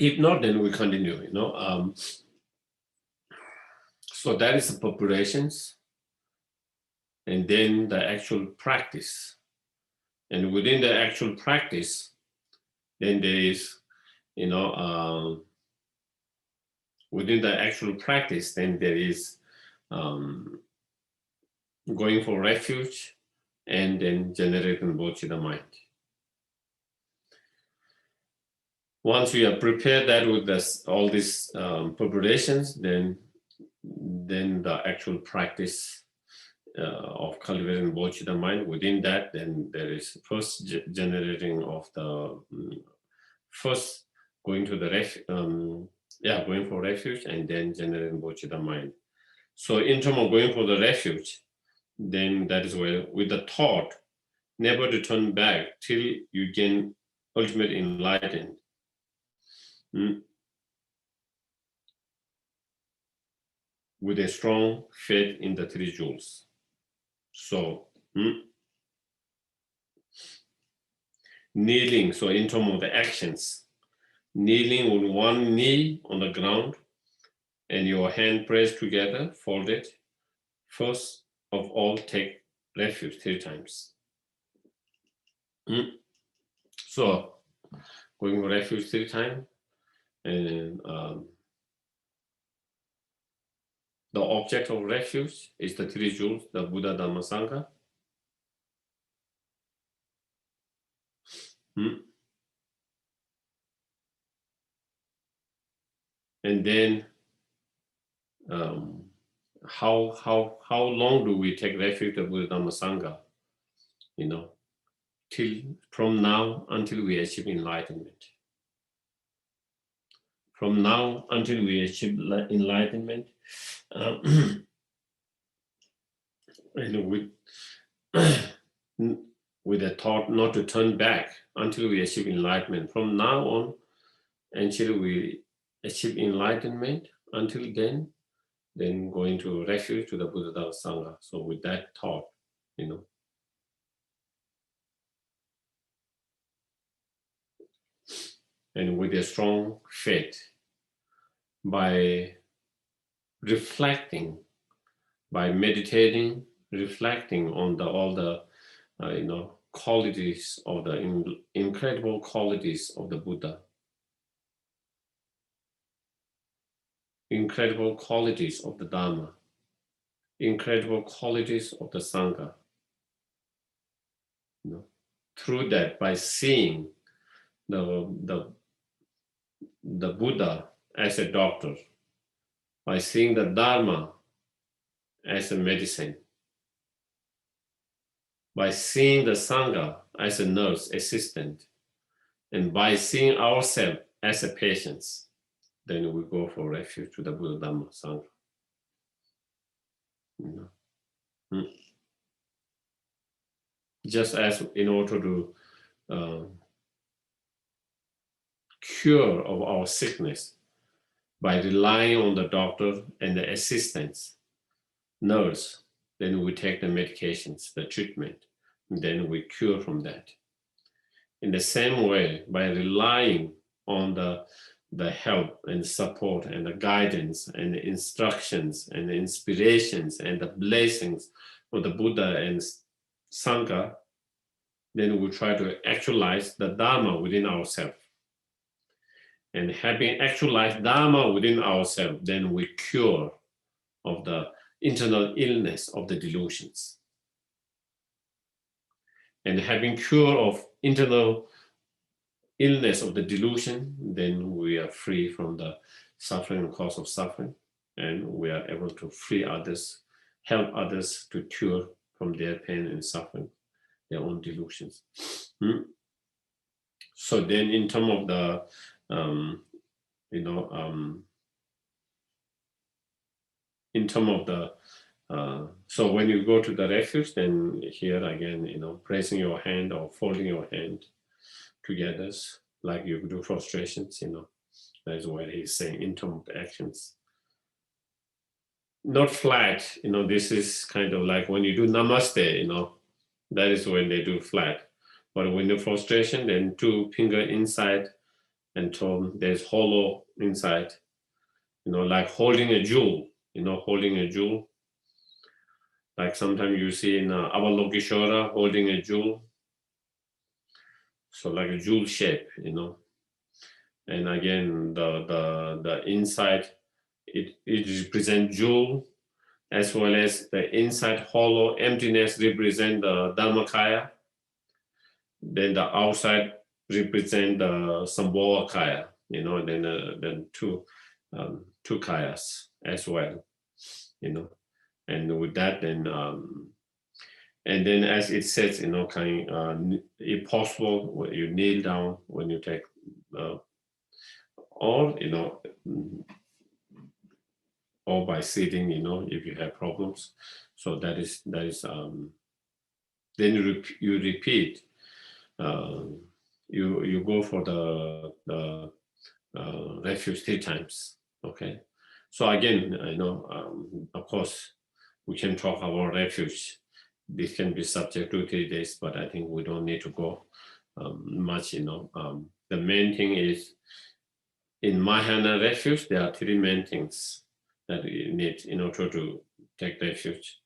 If not, then we continue. So that is the preparations, and then the actual practice. And within the actual practice, then there is, within the actual practice, then there is going for refuge and then generating bodhicitta mind. Once we have prepared that with all these preparations, then the actual practice of cultivating bodhicitta mind. Within that, then there is first generating of the first going to the going for refuge, and then generating bodhicitta mind. So in terms of going for the refuge, then that is where with the thought never to turn back till you gain ultimate enlightenment. with a strong faith in the 3 jewels. So, kneeling, so in terms of the actions, kneeling with one knee on the ground and your hand pressed together, folded. First of all, take refuge 3 times. So, going refuge 3 times, and the object of refuge is the 3 jewels, the Buddha, Dhamma, Sangha. And then, how long do we take refuge of Buddha, Dhamma, Sangha? Till from now until we achieve enlightenment. From now until we achieve enlightenment, and with a thought not to turn back until we achieve enlightenment. From now on, until we achieve enlightenment, until then going to refuge to the Buddha, Dhamma, Sangha. So with that thought, and with a strong faith, by reflecting, by meditating, reflecting on all the qualities of the incredible qualities of the Buddha, incredible qualities of the Dhamma, incredible qualities of the Sangha. Through that, by seeing the Buddha as a doctor, by seeing the Dharma as a medicine, by seeing the Sangha as a nurse assistant, and by seeing ourselves as a patient, then we go for refuge to the Buddha, Dhamma, Sangha. Just as in order to cure of our sickness, by relying on the doctor and the assistants, nurse, then we take the medications, the treatment, and then we cure from that. In the same way, by relying on the help and support and the guidance and the instructions and the inspirations and the blessings of the Buddha and Sangha, then we try to actualize the Dharma within ourselves. And having actualized Dharma within ourselves, then we cure of the internal illness of the delusions. And having cure of internal illness of the delusion, then we are free from the suffering and cause of suffering, and we are able to free others, help others to cure from their pain and suffering, their own delusions. So then, in terms of the, in terms of the, so when you go to the refuge, then here again, placing your hand or folding your hand together, like you do frustrations, that's what he's saying in terms of the actions. Not flat, this is kind of like when you do namaste, that is when they do flat. But when the frustration, then 2 fingers inside and thumb, there's hollow inside, like holding a jewel, holding a jewel. Like sometimes you see in Avalokiteshvara holding a jewel. So like a jewel shape, And again, the inside, it represents jewel, as well as the inside hollow emptiness represent the Dhammakaya. Then the outside represent the Sambhogakaya, then two kayas as well, And with that, then and then as it says, if possible, you kneel down when you take, or or by sitting, if you have problems. So that is then you repeat. You go for the refuge 3 times. Okay, So again, of course, we can talk about refuge. This can be subject to 3 days, but I think we don't need to go much. The main thing is in Mahayana refuge, there are 3 main things that we need in order to take refuge.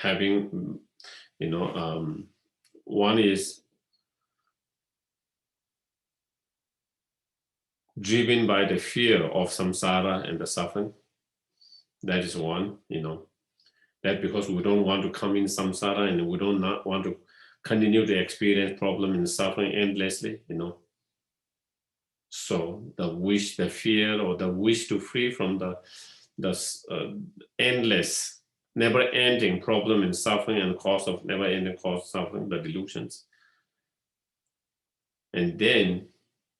Having, one is driven by the fear of samsara and the suffering. That is one, that because we don't want to come in samsara and we don't not want to continue to experience problem and suffering endlessly, So the wish, the fear, or the wish to free from the endless, never-ending problem and suffering and cause of never-ending cause of suffering, the delusions. And then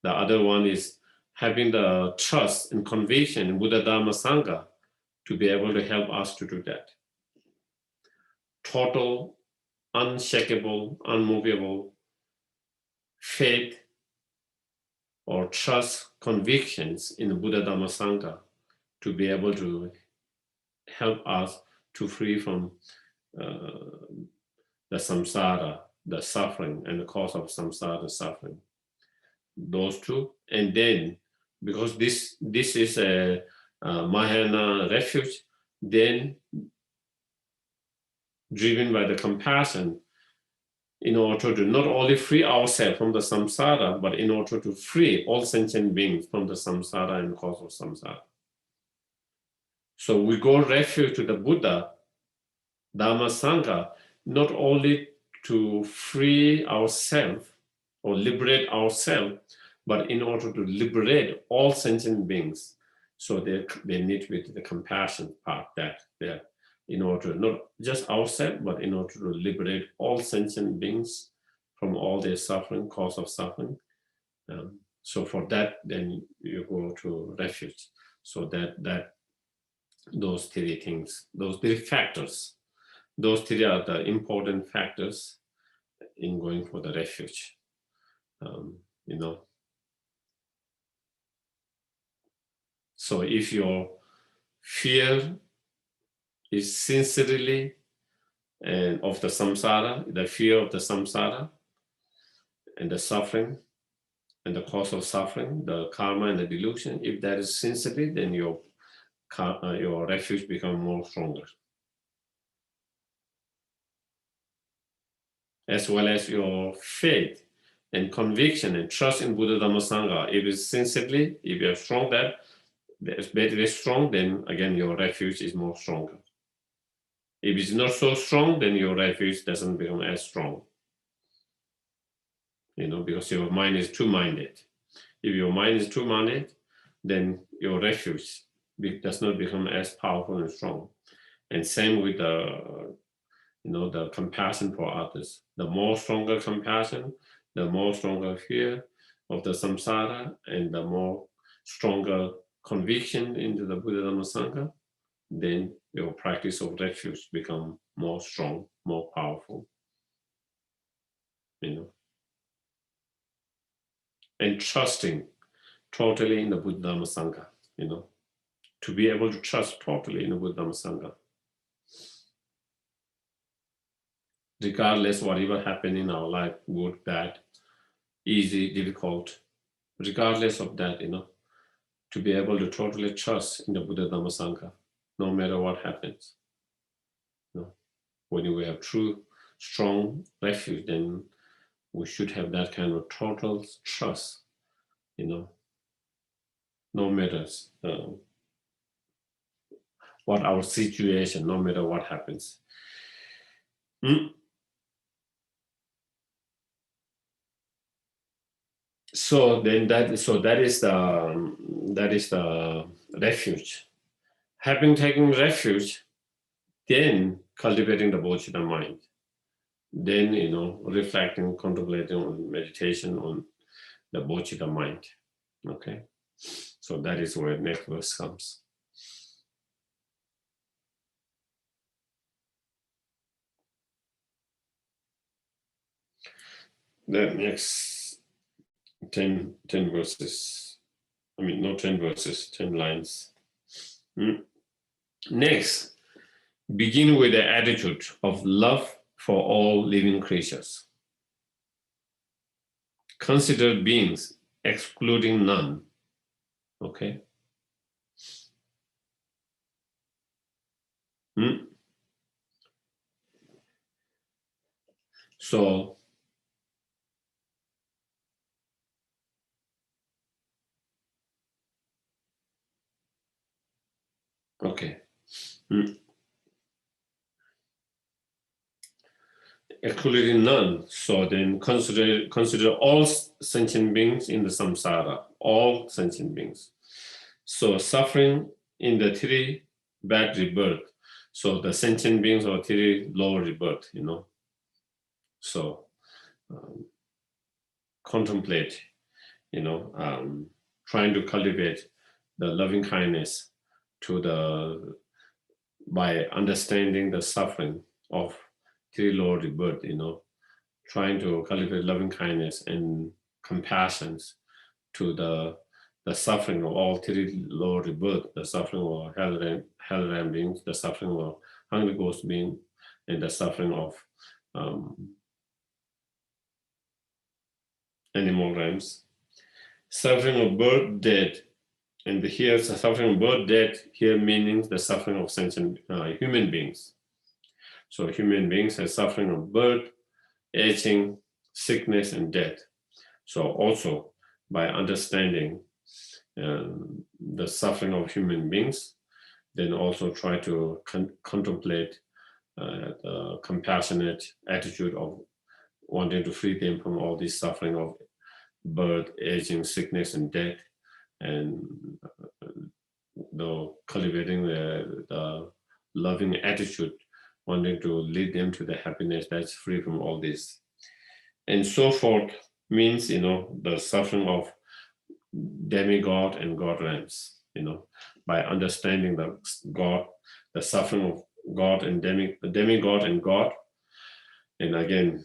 the other one is having the trust and conviction in Buddha Dharma Sangha to be able to help us to do that. Total, unshakable, unmovable faith or trust, convictions in the Buddha Dharma Sangha to be able to help us to free from the samsara, the suffering, and the cause of samsara, the suffering. Those two. And then, because this is a Mahayana refuge, then driven by the compassion, in order to not only free ourselves from the samsara, but in order to free all sentient beings from the samsara and cause of samsara. So we go refuge to the Buddha, Dhamma, Sangha, not only to free ourselves or liberate ourselves, but in order to liberate all sentient beings. So they need to be the compassion part that there, in order not just ourselves, but in order to liberate all sentient beings from all their suffering, cause of suffering. So for that, then you go to refuge. So that those 3 things, those 3 factors, those 3 are the important factors in going for the refuge. So if your fear is sincerely and of the samsara, the fear of the samsara and the suffering and the cause of suffering, the karma and the delusion, if that is sincerely, then your refuge becomes more stronger. As well as your faith and conviction and trust in Buddha Dhamma Sangha. If it's sincerely, if you're strong that, it's very strong, then again your refuge is more stronger. If it's not so strong, then your refuge doesn't become as strong. Because your mind is two-minded. If your mind is two-minded, then your refuge does not become as powerful and strong. And same with the compassion for others. The more stronger compassion, the more stronger fear of the samsara, and the more stronger conviction into the Buddha Dhamma Sangha, then your practice of refuge become more strong, more powerful. And trusting totally in the Buddha Dhamma Sangha, to be able to trust totally in the Buddha Dhamma Sangha. Regardless whatever happened in our life, good, bad, easy, difficult, regardless of that, to be able to totally trust in the Buddha Dhamma Sangha, no matter what happens. When we have true, strong refuge, then we should have that kind of total trust, no matter what our situation, no matter what happens. So then that is the refuge. Having taken refuge, then cultivating the bodhicitta mind. Then reflecting, contemplating on meditation on the bodhicitta mind. Okay, so that is where next verse comes. The next 10 verses not 10 verses, 10 lines. Next, begin with the attitude of love for all living creatures. Consider beings, excluding none. Okay? So, okay. Excluding none. So then consider all sentient beings in the samsara, all sentient beings. So suffering in the three bad rebirth. So the sentient beings are three lower rebirth, So contemplate, trying to cultivate the loving kindness by understanding the suffering of three lower rebirth, trying to cultivate loving kindness and compassion to the suffering of all three lower rebirth, the suffering of hell realm beings, the suffering of hungry ghost being, and the suffering of animal realms. Suffering of birth, death, and here the suffering of birth, death, here meaning the suffering of sentient human beings. So human beings have suffering of birth, aging, sickness, and death. So also by understanding the suffering of human beings, then also try to contemplate the compassionate attitude of wanting to free them from all this suffering of birth, aging, sickness, and death, and cultivating the loving attitude, wanting to lead them to the happiness that's free from all this. And so forth means, the suffering of demigod and God realms, by understanding the suffering of God and demigod and God, and again,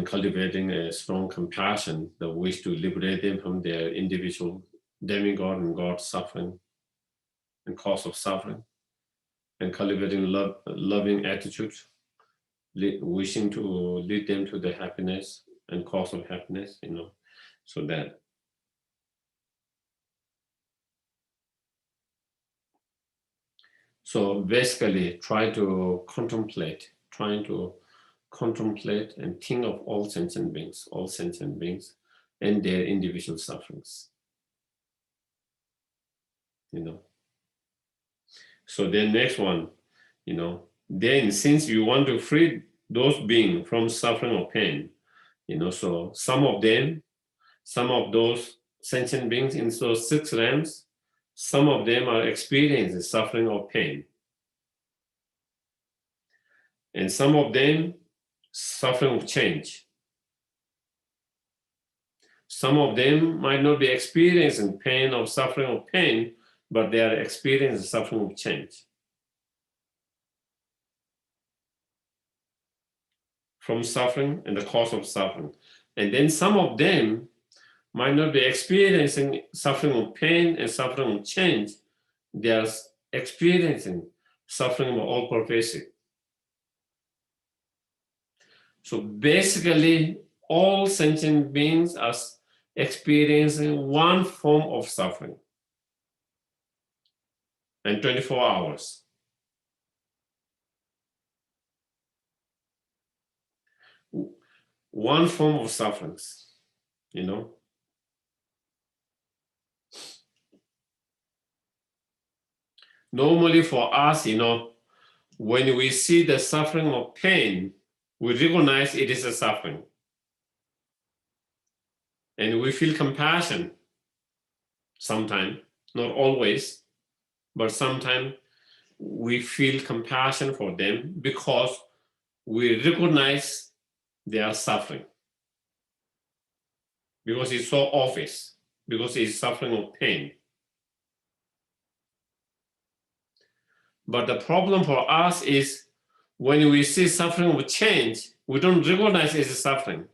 cultivating a strong compassion, the wish to liberate them from their individual demigod and God suffering and cause of suffering, and cultivating loving attitude, wishing to lead them to the happiness and cause of happiness, so that. So basically, trying to contemplate and think of all sentient beings, and their individual sufferings. So the next one, then since you want to free those beings from suffering or pain, so some of those sentient beings in those 6 realms, some of them are experiencing suffering or pain. And some of them suffering of change. Some of them might not be experiencing pain or suffering of pain, but they are experiencing suffering of change. From suffering and the cause of suffering. And then some of them might not be experiencing suffering of pain and suffering of change. They are experiencing suffering of all pervasive. So basically, all sentient beings are experiencing one form of suffering in 24 hours. One form of sufferings, Normally for us, when we see the suffering of pain, we recognize it is a suffering. And we feel compassion sometimes, not always, but sometimes we feel compassion for them because we recognize they are suffering. Because it's so obvious, because it's suffering of pain. But the problem for us is when we see suffering of change, we don't recognize it's suffering.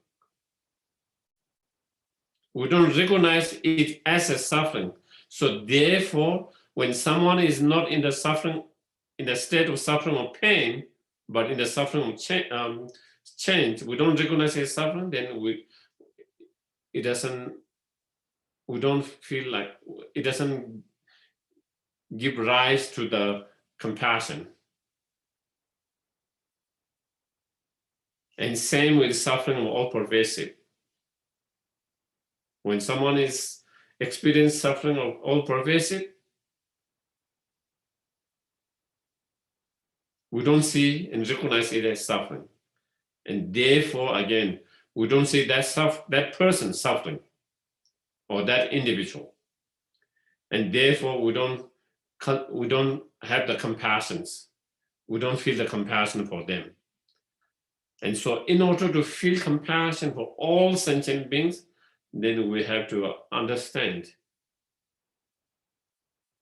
We don't recognize it as a suffering. So therefore, when someone is not in the suffering, in the state of suffering or pain, but in the suffering of change, we don't recognize it as suffering, then we don't feel like, it doesn't give rise to the compassion. And same with suffering of all pervasive. When someone is experiencing suffering of all pervasive, we don't see and recognize it as suffering. And therefore, again, we don't see that person suffering or that individual. And therefore, we don't have the compassions. We don't feel the compassion for them. And so in order to feel compassion for all sentient beings, then we have to understand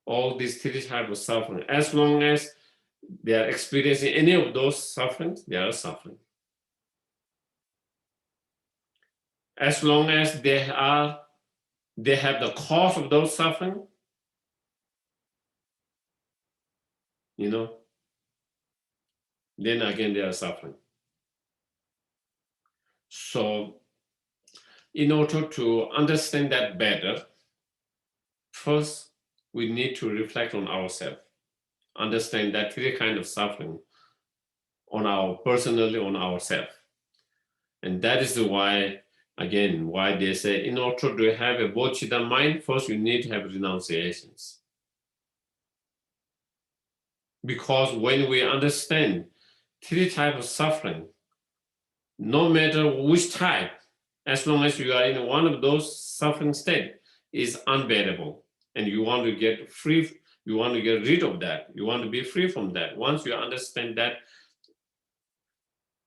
all these three types of suffering. As long as they are experiencing any of those sufferings, they are suffering. As long as they have the cause of those suffering, then again they are suffering. So in order to understand that better, first we need to reflect on ourselves, understand that three kinds of suffering personally on ourselves. And that is why they say in order to have a bodhicitta mind, first you need to have renunciations. Because when we understand three types of suffering, no matter which type, as long as you are in one of those suffering states, is unbearable. And you want to get free, you want to get rid of that, you want to be free from that. Once you understand that,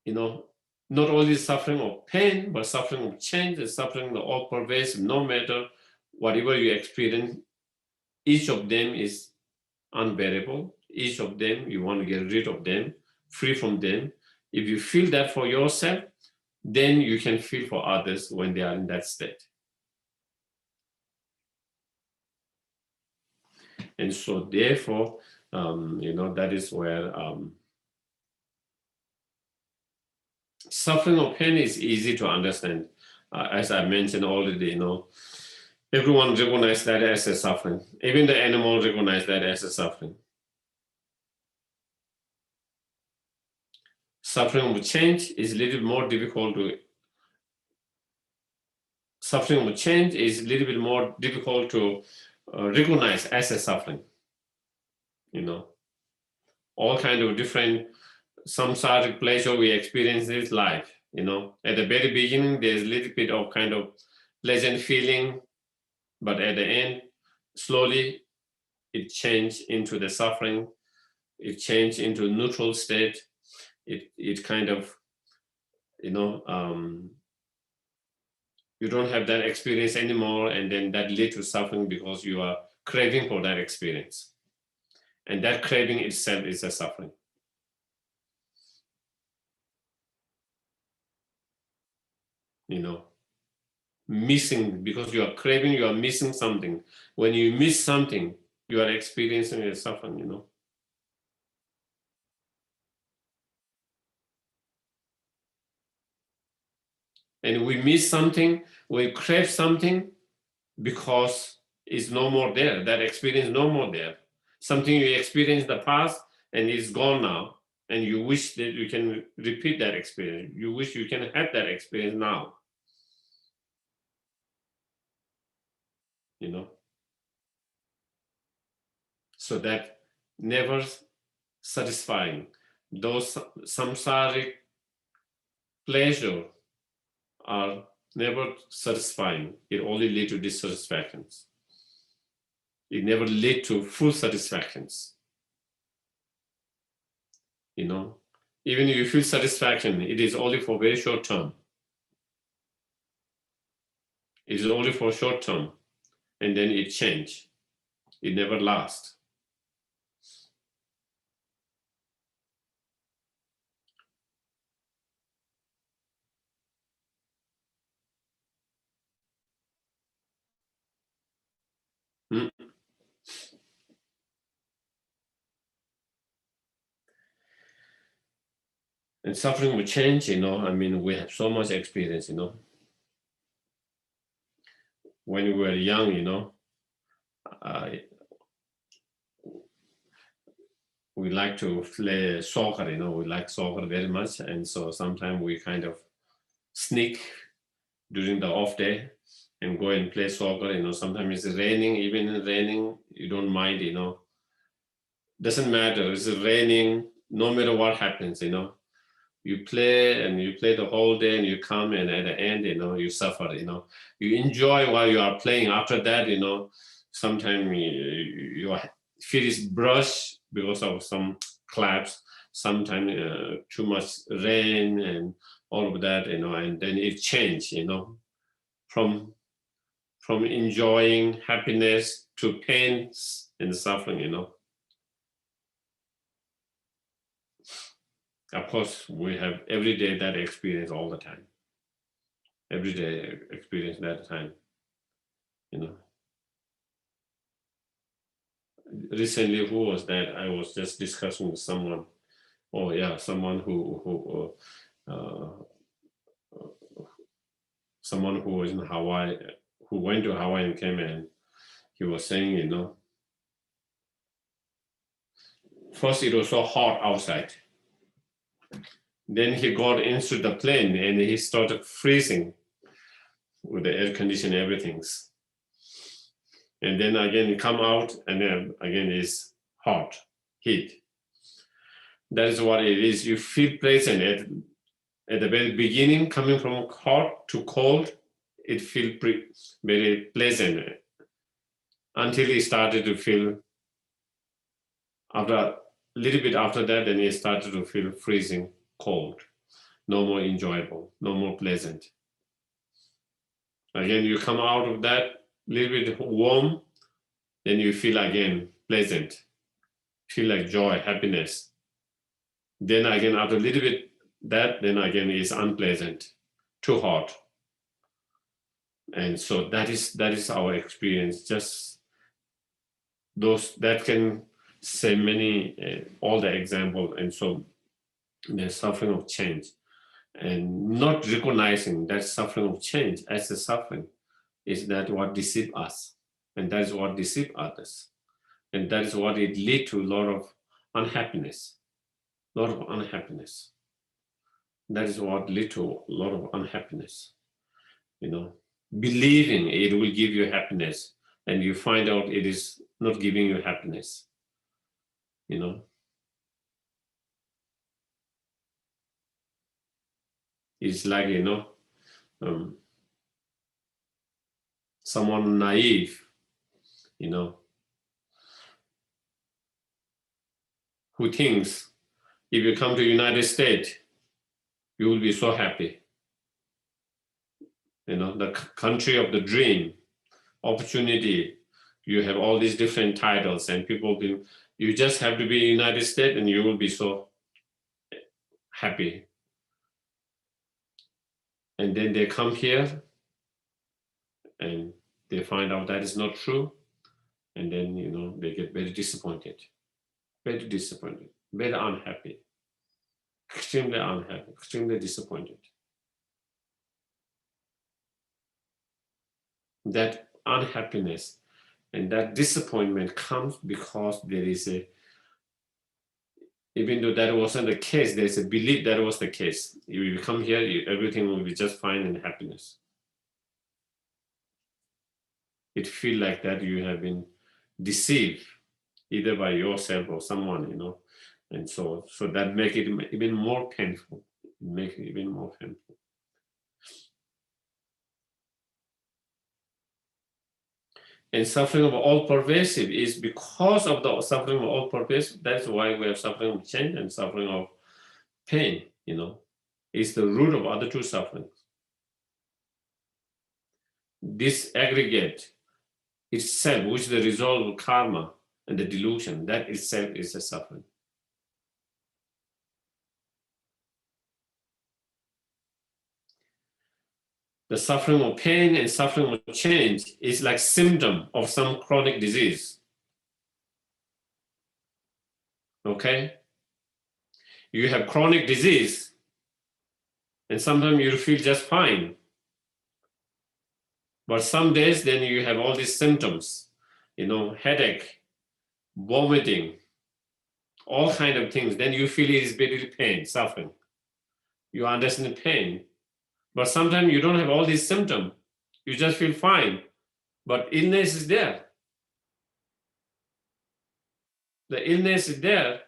not only suffering of pain, but suffering of change and suffering of all pervasive, no matter whatever you experience, each of them is unbearable. Each of them, you want to get rid of them, free from them. If you feel that for yourself, then you can feel for others when they are in that state. And so therefore, that is where suffering of pain is easy to understand. As I mentioned already, everyone recognizes that as a suffering. Even the animal recognize that as a suffering. Suffering of change is a little more difficult to recognize as a suffering. All kind of different samsaric pleasure we experience in this life. At the very beginning, there's a little bit of kind of pleasant feeling, but at the end, slowly it changed into the suffering. It changed into neutral state. It kind of, you don't have that experience anymore, and then that leads to suffering because you are craving for that experience. And that craving itself is a suffering. Missing, because you are craving, you are missing something. When you miss something, you are experiencing a suffering, And we miss something, we crave something because it's no more there. That experience no more there. Something you experienced in the past and it's gone now. And you wish that you can repeat that experience. You wish you can have that experience now. So that never satisfying. Those samsaric pleasure are never satisfying. It only leads to dissatisfactions. It never leads to full satisfactions. Even if you feel satisfaction, it is only for very short term. It is only for short term, and then it changes. It never lasts. Mm. And suffering will change, I mean, we have so much experience, When we were young, we like to play soccer, we like soccer very much. And so sometimes we kind of sneak during the off day and go and play soccer, sometimes it's raining, even in raining, you don't mind, doesn't matter, it's raining, no matter what happens, you play and you play the whole day and you come and at the end, you suffer, you enjoy while you are playing. After that, sometimes your feet is brushed because of some claps, sometimes too much rain and all of that, and then it changes, from enjoying happiness to pain and suffering, Of course, we have every day that experience all the time. Every day experience that time, Recently, who was that? I was just discussing with someone. Oh yeah, someone someone who was in Hawaii, who went to Hawaii and came and he was saying, first it was so hot outside. Then he got into the plane and he started freezing with the air conditioning, everything's. And then again, come out and then again it's hot, heat. That is what it is. You feel pleasant at the very beginning, coming from hot to cold, it feels very pleasant until it started to feel, after a little bit after that, then it started to feel freezing cold, no more enjoyable, no more pleasant. Again, you come out of that little bit warm, then you feel again pleasant, feel like joy, happiness. Then again, after a little bit that, then again is unpleasant, too hot. And so that is our experience. Just those that can say many, all the example. And so the suffering of change, and not recognizing that suffering of change as a suffering is that what deceive us, and that is what deceive others, and that is what it lead to a lot of unhappiness, That is what lead to a lot of unhappiness. Believing it will give you happiness, and you find out it is not giving you happiness. It's like, someone naive, who thinks if you come to United States, you will be so happy. The country of the dream, opportunity. You have all these different titles, and you just have to be in United States and you will be so happy. And then they come here and they find out that is not true. And then, they get very disappointed, very unhappy, extremely disappointed. That unhappiness and that disappointment comes because there is even though that wasn't the case, there's a belief that was the case. You come here, everything will be just fine and happiness. It feels like that you have been deceived either by yourself or someone, and so that make it even more painful. And suffering of all pervasive is because of the suffering of all pervasive. That's why we have suffering of change and suffering of pain, It's the root of other two sufferings. This aggregate itself, which is the result of karma and the delusion, that itself is a suffering. The suffering of pain and suffering of change is like symptom of some chronic disease. Okay? You have chronic disease, and sometimes you feel just fine. But some days then you have all these symptoms, headache, vomiting, all kind of things. Then you feel it is bodily pain, suffering. You understand pain. But sometimes you don't have all these symptoms. You just feel fine. But illness is there. The illness is there.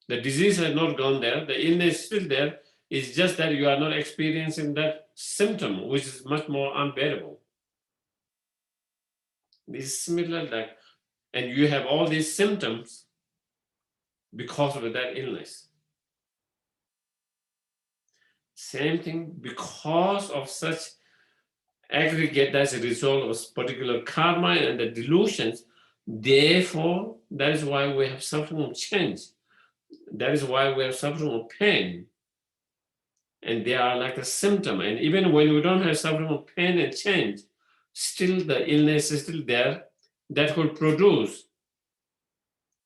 The disease has not gone there. The illness is still there. It's just that you are not experiencing that symptom, which is much more unbearable. This is similar like, and you have all these symptoms because of that illness. Same thing, because of such aggregate as a result of particular karma and the delusions, therefore, that is why we have suffering of change. That is why we have suffering of pain. And they are like a symptom. And even when we don't have suffering of pain and change, still the illness is still there that could produce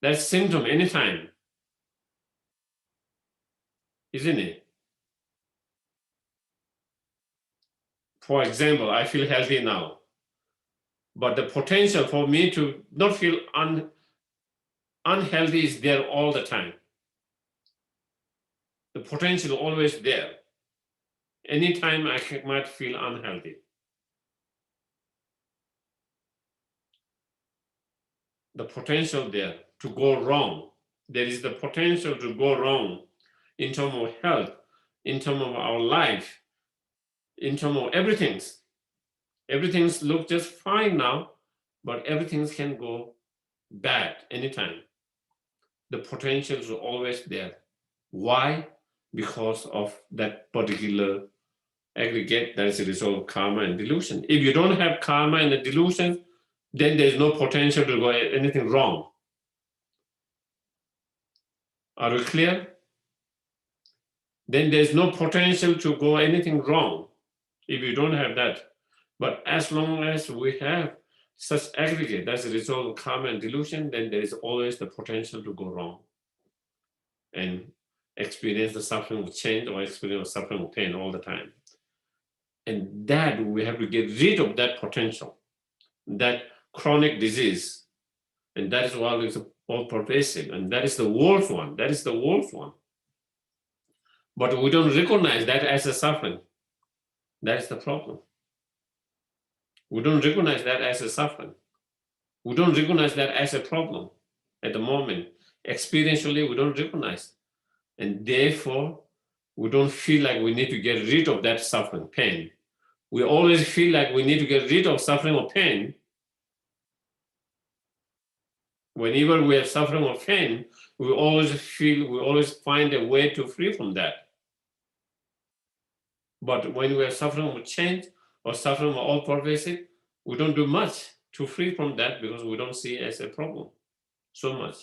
that symptom anytime. Isn't it? For example, I feel healthy now, but the potential for me to not feel unhealthy is there all the time. The potential is always there. Anytime I might feel unhealthy. The potential there to go wrong. There is the potential to go wrong in terms of health, in terms of our life, in terms of everything. Everything's look just fine now, but everything can go bad anytime. The potential is always there. Why? Because of that particular aggregate that is a result of karma and delusion. If you don't have karma and the delusion, then there's no potential to go anything wrong. Are we clear? Then there's no potential to go anything wrong if you don't have that. But as long as we have such aggregate that's a result of karma and delusion, then there is always the potential to go wrong and experience the suffering of change or experience the suffering of pain all the time. And that we have to get rid of that potential, that chronic disease. And that is why it's all pervasive. And that is the worst one. That is the worst one. But we don't recognize that as a suffering. That is the problem. We don't recognize that as a suffering. We don't recognize that as a problem at the moment. Experientially, we don't recognize. And therefore, we don't feel like we need to get rid of that suffering, pain. We always feel like we need to get rid of suffering or pain. Whenever we have suffering or pain, we always find a way to free from that. But when we have suffering of change or suffering of all pervasive, we don't do much to free from that because we don't see it as a problem so much.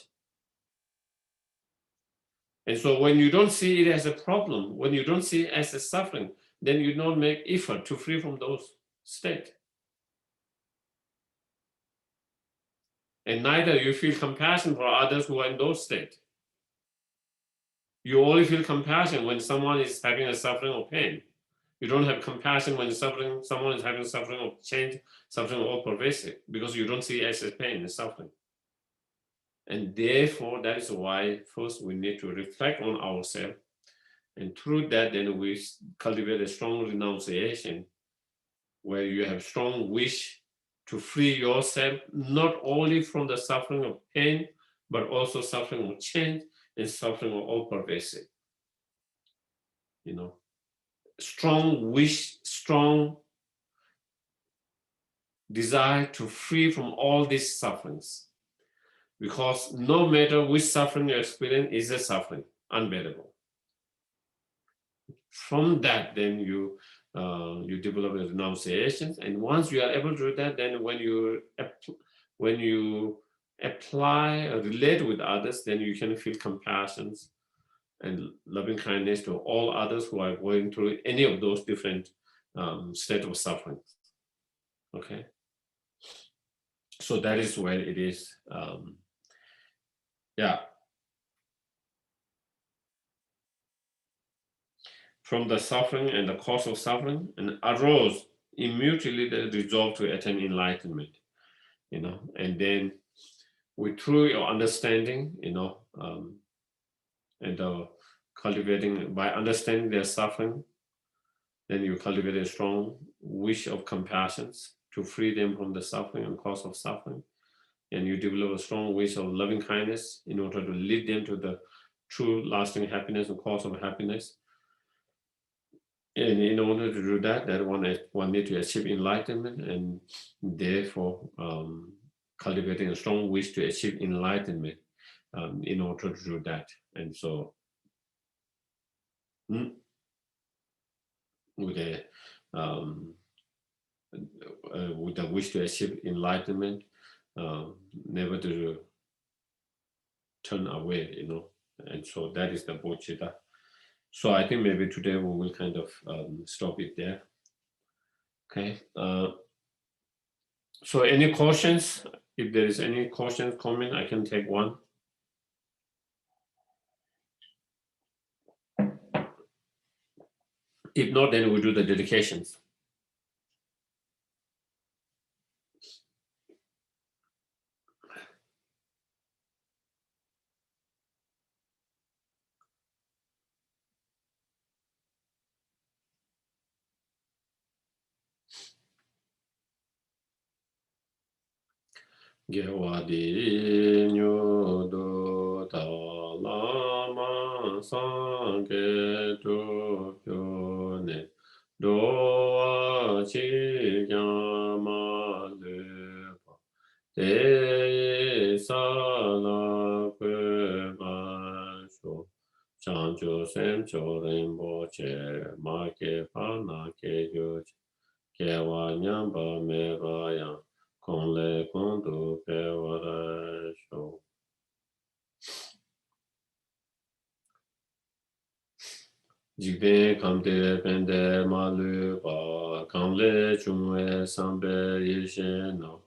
And so when you don't see it as a problem, when you don't see it as a suffering, then you don't make effort to free from those states. And neither you feel compassion for others who are in those states. You only feel compassion when someone is having a suffering or pain. You don't have compassion when someone is having suffering of change, suffering of all pervasive, because you don't see it as a pain and suffering. And therefore, that is why first we need to reflect on ourselves. And through that, then we cultivate a strong renunciation where you have strong wish to free yourself, not only from the suffering of pain, but also suffering of change and suffering of all pervasive. Strong wish, strong desire to free from all these sufferings. Because no matter which suffering you experience is a suffering, unbearable. From that, then you develop a renunciation, and once you are able to do that, then when you apply or relate with others, then you can feel compassion and loving kindness to all others who are going through any of those different states of suffering. Okay, so that is where it is. Yeah, from the suffering and the cause of suffering, and arose immediately the resolve to attain enlightenment. And then through your understanding, and cultivating by understanding their suffering, then you cultivate a strong wish of compassion to free them from the suffering and cause of suffering. And you develop a strong wish of loving kindness in order to lead them to the true lasting happiness and cause of happiness. And in order to do that, one need to achieve enlightenment, and therefore cultivating a strong wish to achieve enlightenment in order to do that. And so with the wish to achieve enlightenment, never to turn away, and so that is the bodhicitta. So I think maybe today we will kind of stop it there. Okay. So any questions? If there is any questions, comment, I can take one. If not, then we'll do the dedications. Gewadi nyodo talama sange tu pyone doa chi yama lepa te sala kwe basho chancho semcho rinpo che ma ke pa na ke yo kewa nyamba me ba yang Kong le kong du pe wara shou. Jikpe kamde pende ma lu ba, kam le chungwe sambe yishe no,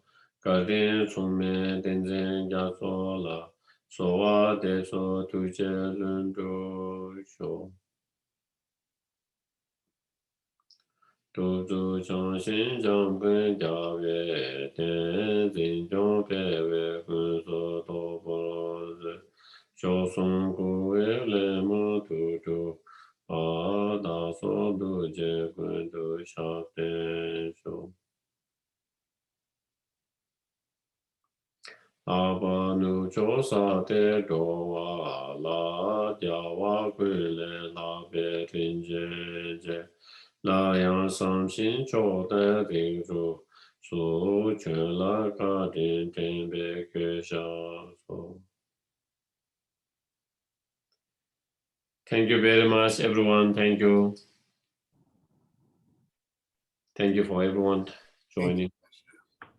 kardin chungme tenzen gyatso la, so wa de so tuje lundu shou. Tu zu chang xin chang gun jia wei, ten zin zhong pe wei kun so to po zi, xiao song gu wei le mo tu tu, a da so du je gun du xia ten shou. A ba nu chou sa te do wa, la dia wa gui le la be rin je je. La yang sam xin chou de ring zhu, su quan la ka din ten be kue xia so. Thank you very much, everyone. Thank you. Thank you for everyone joining.